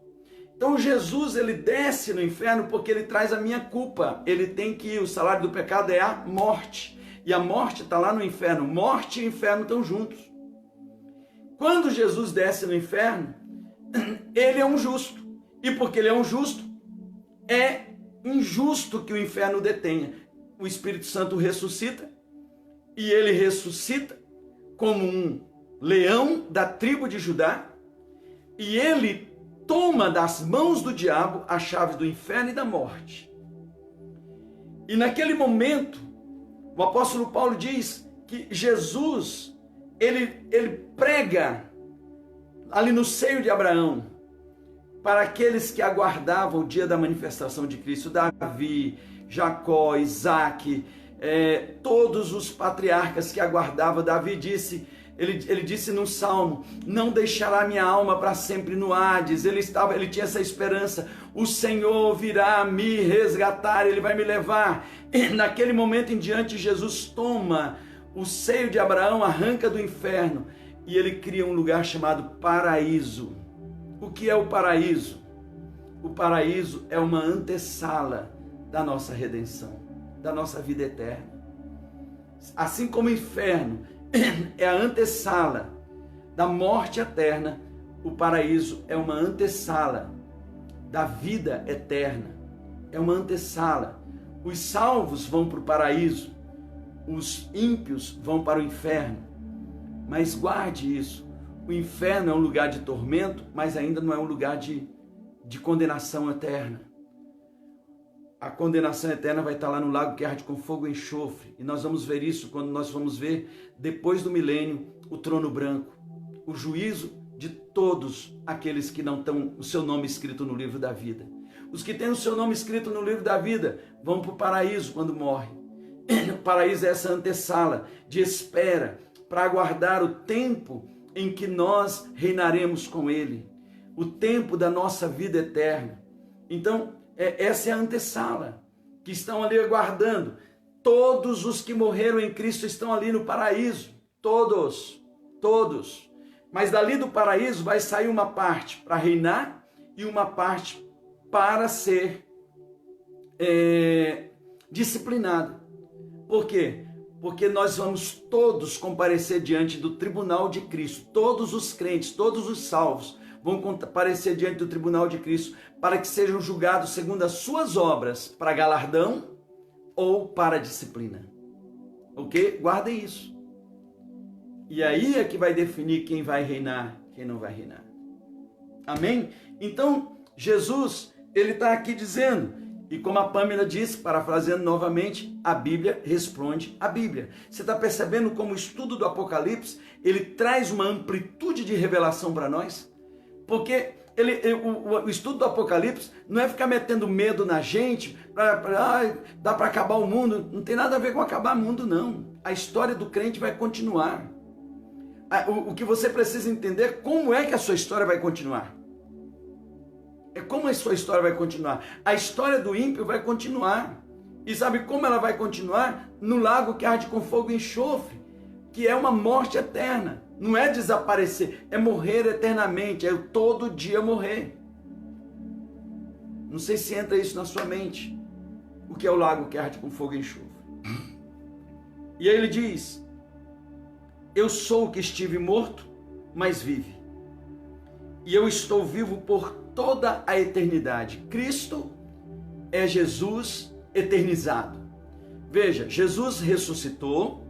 Então Jesus, ele desce no inferno porque ele traz a minha culpa. Ele tem que ir, o salário do pecado é a morte. E a morte está lá no inferno. Morte e inferno estão juntos. Quando Jesus desce no inferno, ele é um justo. E porque ele é um justo, é injusto que o inferno detenha. O Espírito Santo ressuscita, e ele ressuscita como um leão da tribo de Judá, e ele toma das mãos do diabo a chave do inferno e da morte. E naquele momento, o apóstolo Paulo diz que Jesus, ele prega ali no seio de Abraão, para aqueles que aguardavam o dia da manifestação de Cristo, Davi, Jacó, Isaac, todos os patriarcas que aguardavam. Davi disse, ele disse num salmo, não deixará minha alma para sempre no Hades. Ele tinha essa esperança, o Senhor virá me resgatar, Ele vai me levar. E naquele momento em diante, Jesus toma o seio de Abraão, arranca do inferno e Ele cria um lugar chamado paraíso. O que é o paraíso? O paraíso é uma antessala da nossa redenção, da nossa vida eterna. Assim como o inferno é a antessala da morte eterna, o paraíso é uma antessala da vida eterna. É uma antessala. Os salvos vão para o paraíso, os ímpios vão para o inferno. Mas guarde isso. O inferno é um lugar de tormento, mas ainda não é um lugar de condenação eterna. A condenação eterna vai estar lá no lago que arde com fogo e enxofre. E nós vamos ver isso quando nós vamos ver, depois do milênio, o trono branco. O juízo de todos aqueles que não têm o seu nome escrito no livro da vida. Os que têm o seu nome escrito no livro da vida vão para o paraíso quando morrem. O paraíso é essa antessala de espera para aguardar o tempo em que nós reinaremos com Ele, o tempo da nossa vida eterna. Então, essa é a antessala, que estão ali aguardando. Todos os que morreram em Cristo estão ali no paraíso, todos. Mas dali do paraíso vai sair uma parte para reinar e uma parte para ser disciplinada. Por quê? Porque nós vamos todos comparecer diante do tribunal de Cristo. Todos os crentes, todos os salvos vão comparecer diante do tribunal de Cristo para que sejam julgados segundo as suas obras, para galardão ou para disciplina. Ok? Guardem isso. E aí é que vai definir quem vai reinar, quem não vai reinar. Amém? Então, Jesus, ele está aqui dizendo... E como a Pâmela disse, parafraseando novamente, a Bíblia responde a Bíblia. Você está percebendo como o estudo do Apocalipse, ele traz uma amplitude de revelação para nós? Porque o estudo do Apocalipse não é ficar metendo medo na gente, dá para acabar o mundo. Não tem nada a ver com acabar o mundo, não. A história do crente vai continuar. O que você precisa entender é como é que a sua história vai continuar. É como a sua história vai continuar. A história do ímpio vai continuar. E sabe como ela vai continuar? No lago que arde com fogo e enxofre, que é uma morte eterna. Não é desaparecer, é morrer eternamente, é todo dia morrer. Não sei se entra isso na sua mente. O que é o lago que arde com fogo e enxofre? E aí ele diz: eu sou o que estive morto, mas vive. E eu estou vivo por toda a eternidade. Cristo é Jesus eternizado. Veja, Jesus ressuscitou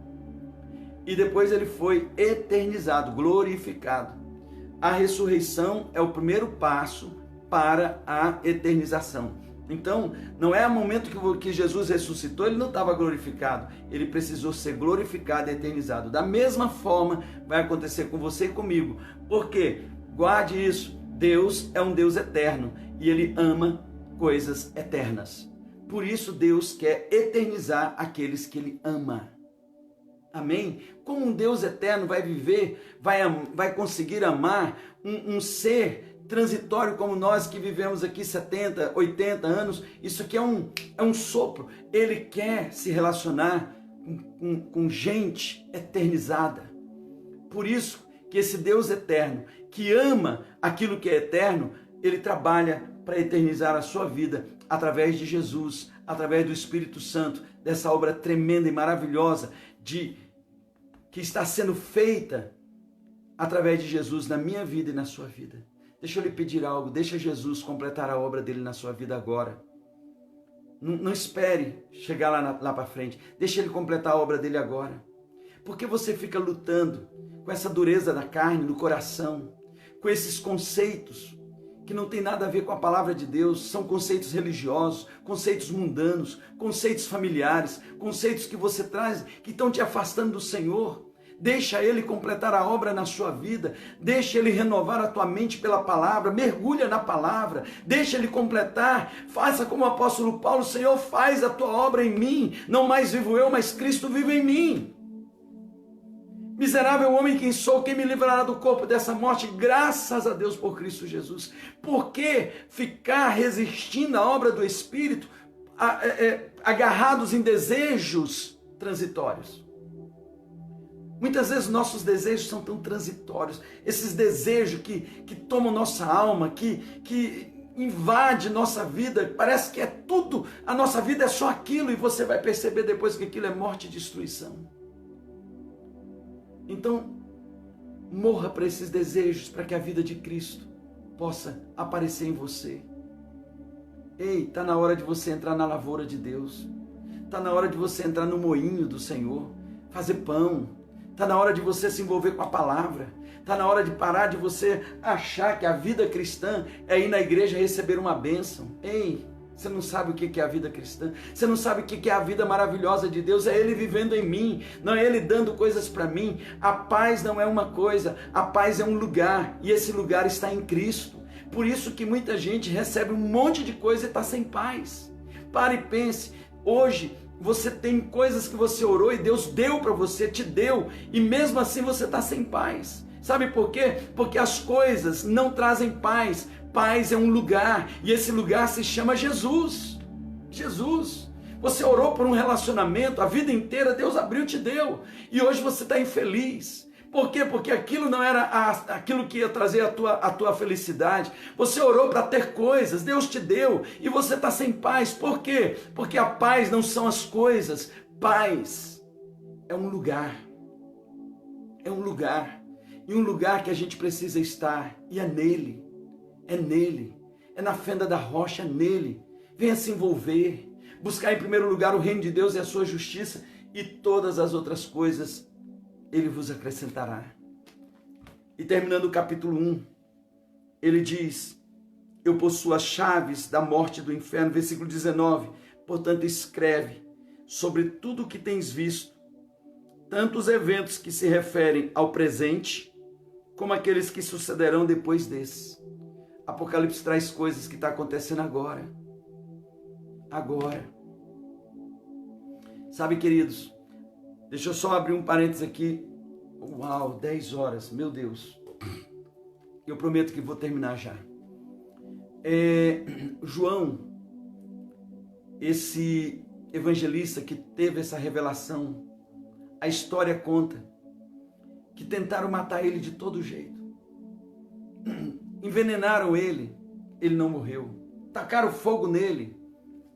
e depois ele foi eternizado, glorificado. A ressurreição é o primeiro passo para a eternização. Então, não é o momento que Jesus ressuscitou, ele não estava glorificado. Ele precisou ser glorificado e eternizado. Da mesma forma, vai acontecer com você e comigo. Por quê? Guarde isso. Deus é um Deus eterno e Ele ama coisas eternas. Por isso Deus quer eternizar aqueles que Ele ama. Amém? Como um Deus eterno vai viver, vai conseguir amar um ser transitório como nós que vivemos aqui 70, 80 anos? Isso aqui é um sopro. Ele quer se relacionar com gente eternizada. Por isso que esse Deus eterno, que ama aquilo que é eterno, ele trabalha para eternizar a sua vida através de Jesus, através do Espírito Santo, dessa obra tremenda e maravilhosa que está sendo feita através de Jesus na minha vida e na sua vida. Deixa eu lhe pedir algo, deixa Jesus completar a obra dele na sua vida agora. Não espere chegar lá para frente, deixa ele completar a obra dele agora. Por que você fica lutando com essa dureza da carne, do coração, com esses conceitos que não tem nada a ver com a palavra de Deus? São conceitos religiosos, conceitos mundanos, conceitos familiares, conceitos que você traz, que estão te afastando do Senhor. Deixa Ele completar a obra na sua vida, deixa Ele renovar a tua mente pela palavra, mergulha na palavra, deixa Ele completar, faça como o apóstolo Paulo, Senhor, faz a tua obra em mim, não mais vivo eu, mas Cristo vive em mim. Miserável homem quem sou, quem me livrará do corpo dessa morte? Graças a Deus por Cristo Jesus. Por que ficar resistindo à obra do Espírito, agarrados em desejos transitórios? Muitas vezes nossos desejos são tão transitórios, esses desejos que tomam nossa alma, que invade nossa vida, parece que é tudo, a nossa vida é só aquilo, e você vai perceber depois que aquilo é morte e destruição. Então, morra para esses desejos, para que a vida de Cristo possa aparecer em você. Ei, está na hora de você entrar na lavoura de Deus. Está na hora de você entrar no moinho do Senhor, fazer pão. Está na hora de você se envolver com a palavra. Está na hora de parar de você achar que a vida cristã é ir na igreja receber uma bênção. Ei, você não sabe o que é a vida cristã, você não sabe o que é a vida maravilhosa de Deus, é Ele vivendo em mim, não é Ele dando coisas para mim. A paz não é uma coisa, a paz é um lugar, e esse lugar está em Cristo. Por isso que muita gente recebe um monte de coisa e está sem paz. Pare e pense, hoje você tem coisas que você orou e Deus deu para você, te deu, e mesmo assim você está sem paz. Sabe por quê? Porque as coisas não trazem paz. Paz é um lugar, e esse lugar se chama Jesus. Jesus. Você orou por um relacionamento, a vida inteira Deus abriu e te deu, e hoje você está infeliz. Por quê? Porque aquilo não era aquilo que ia trazer a tua felicidade. Você orou para ter coisas, Deus te deu, e você está sem paz. Por quê? Porque a paz não são as coisas, paz é um lugar. É um lugar, e um lugar que a gente precisa estar, e é nele. É nele, é na fenda da rocha, é nele. Venha se envolver, buscar em primeiro lugar o reino de Deus e a sua justiça, e todas as outras coisas Ele vos acrescentará. E terminando o capítulo 1, ele diz: eu possuo as chaves da morte e do inferno, versículo 19, portanto escreve sobre tudo o que tens visto, tanto os eventos que se referem ao presente, como aqueles que sucederão depois desses. Apocalipse traz coisas que estão acontecendo agora. Agora. Sabe, queridos, deixa eu só abrir um parênteses aqui. Uau, 10 horas, meu Deus. Eu prometo que vou terminar já. João, esse evangelista que teve essa revelação, a história conta que tentaram matar ele de todo jeito. Envenenaram ele, ele não morreu. Tacaram fogo nele,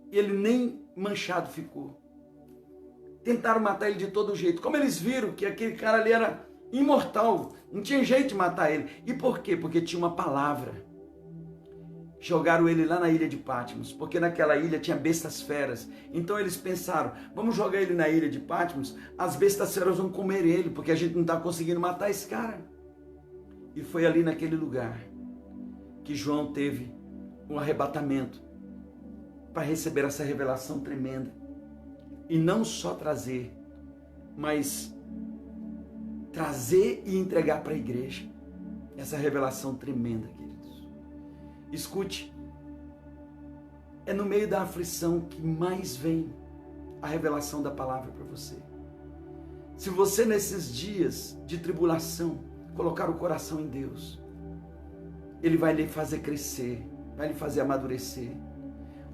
ele nem manchado ficou. Tentaram matar ele de todo jeito. Como eles viram que aquele cara ali era imortal, não tinha jeito de matar ele. E por quê? Porque tinha uma palavra. Jogaram ele lá na ilha de Patmos, porque naquela ilha tinha bestas feras. Então eles pensaram, vamos jogar ele na ilha de Patmos, as bestas feras vão comer ele, porque a gente não está conseguindo matar esse cara. E foi ali naquele lugar que João teve um arrebatamento para receber essa revelação tremenda. E não só trazer, mas trazer e entregar para a igreja essa revelação tremenda, queridos. Escute, é no meio da aflição que mais vem a revelação da palavra para você. Se você nesses dias de tribulação colocar o coração em Deus, Ele vai lhe fazer crescer, vai lhe fazer amadurecer.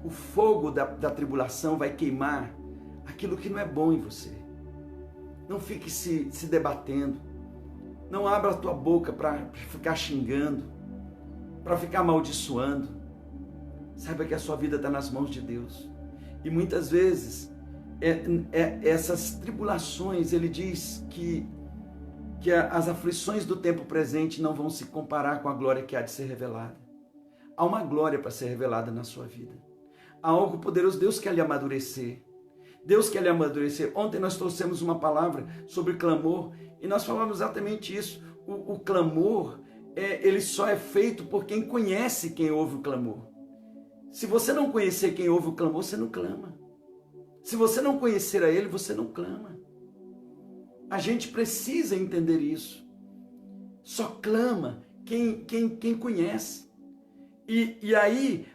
O fogo da tribulação vai queimar aquilo que não é bom em você. Não fique se debatendo. Não abra a tua boca para ficar xingando, para ficar amaldiçoando. Saiba que a sua vida está nas mãos de Deus. E muitas vezes, essas tribulações, ele diz que as aflições do tempo presente não vão se comparar com a glória que há de ser revelada. Há uma glória para ser revelada na sua vida. Há algo poderoso. Deus quer lhe amadurecer. Deus quer lhe amadurecer. Ontem nós trouxemos uma palavra sobre clamor e nós falamos exatamente isso. O clamor, ele só é feito por quem conhece quem ouve o clamor. Se você não conhecer quem ouve o clamor, você não clama. Se você não conhecer a Ele, você não clama. A gente precisa entender isso. Só clama quem conhece. E aí,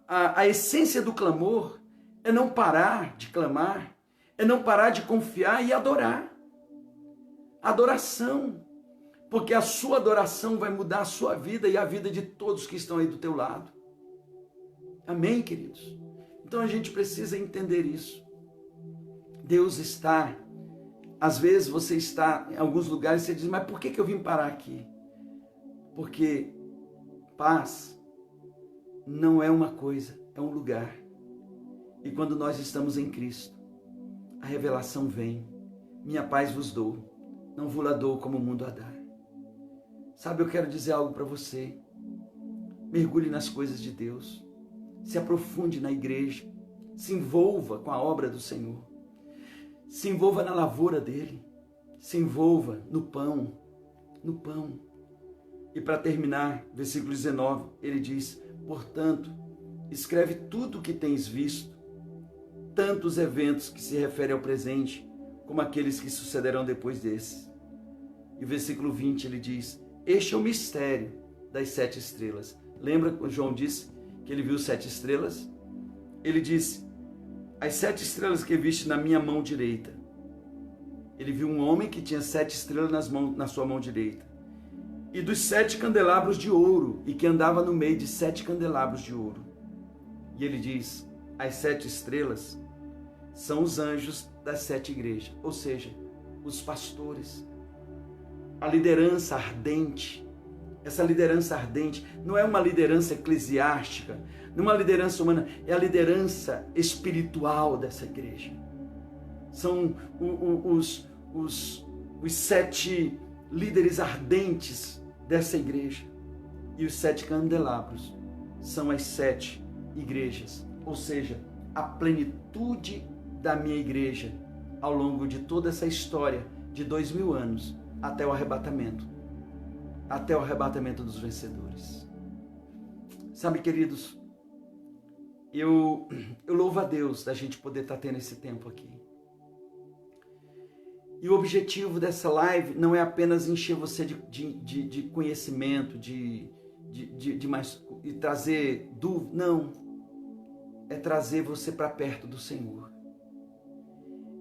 a essência do clamor é não parar de clamar, é não parar de confiar e adorar. Adoração. Porque a sua adoração vai mudar a sua vida e a vida de todos que estão aí do teu lado. Amém, queridos? Então a gente precisa entender isso. Deus está, às vezes você está em alguns lugares e você diz, mas por que eu vim parar aqui? Porque paz não é uma coisa, é um lugar. E quando nós estamos em Cristo, a revelação vem. Minha paz vos dou, não vos la dou como o mundo a dá. Sabe, eu quero dizer algo para você. Mergulhe nas coisas de Deus. Se aprofunde na igreja. Se envolva com a obra do Senhor. Se envolva na lavoura dele. Se envolva no pão. No pão. E para terminar, versículo 19, ele diz, portanto, escreve tudo o que tens visto, tanto os eventos que se referem ao presente, como aqueles que sucederão depois desses. E o versículo 20 ele diz, este é o mistério das 7 estrelas. Lembra quando João disse que ele viu 7 estrelas? Ele disse, as 7 estrelas que viste na minha mão direita. Ele viu um homem que tinha 7 estrelas na sua mão direita. E dos 7 candelabros de ouro, e que andava no meio de 7 candelabros de ouro. E ele diz, as 7 estrelas são os anjos das 7 igrejas, ou seja, os pastores. A liderança ardente. Essa liderança ardente não é uma liderança eclesiástica, não é uma liderança humana, é a liderança espiritual dessa igreja. São os 7 líderes ardentes dessa igreja. E os 7 candelabros são as 7 igrejas, ou seja, a plenitude da minha igreja ao longo de toda essa história de 2000 anos até o arrebatamento dos vencedores. Sabe, queridos, eu louvo a Deus da gente poder estar tendo esse tempo aqui. E o objetivo dessa live não é apenas encher você de conhecimento, de mais, e trazer dúvida, não. É trazer você para perto do Senhor.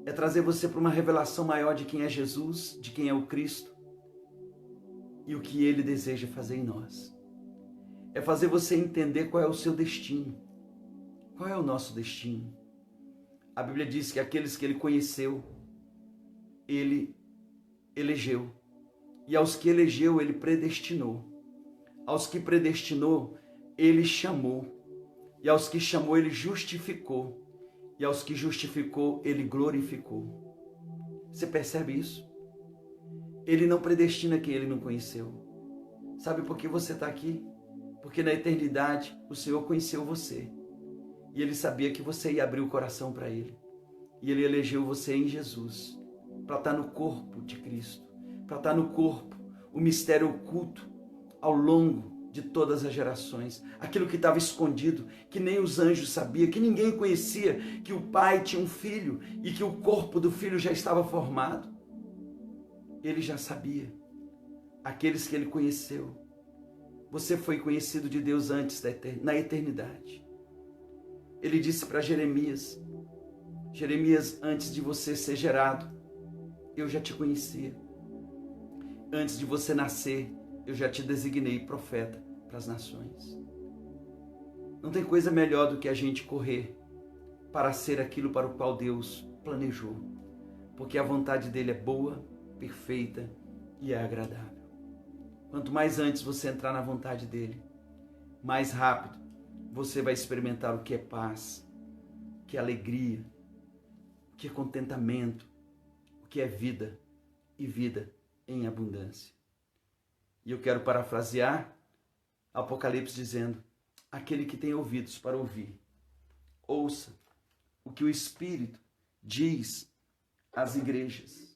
É trazer você para uma revelação maior de quem é Jesus, de quem é o Cristo e o que Ele deseja fazer em nós. É fazer você entender qual é o seu destino. Qual é o nosso destino? A Bíblia diz que aqueles que Ele conheceu, Ele elegeu. E aos que elegeu, Ele predestinou. Aos que predestinou, Ele chamou. E aos que chamou, Ele justificou. E aos que justificou, Ele glorificou. Você percebe isso? Ele não predestina quem Ele não conheceu. Sabe por que você está aqui? Porque na eternidade o Senhor conheceu você. E Ele sabia que você ia abrir o coração para Ele. E Ele elegeu você em Jesus. Para estar no corpo de Cristo. Para estar no corpo, o mistério oculto ao longo de todas as gerações, aquilo que estava escondido, que nem os anjos sabiam, que ninguém conhecia, que o pai tinha um filho e que o corpo do filho já estava formado. Ele já sabia, aqueles que ele conheceu. Você foi conhecido de Deus antes, na eternidade. Ele disse para Jeremias, Jeremias, antes de você ser gerado, eu já te conhecia. Antes de você nascer, eu já te designei profeta para as nações. Não tem coisa melhor do que a gente correr para ser aquilo para o qual Deus planejou. Porque a vontade dele é boa, perfeita e é agradável. Quanto mais antes você entrar na vontade dele, mais rápido você vai experimentar o que é paz, o que é alegria, o que é contentamento, o que é vida e vida em abundância. E eu quero parafrasear Apocalipse dizendo, aquele que tem ouvidos para ouvir, ouça o que o Espírito diz às igrejas.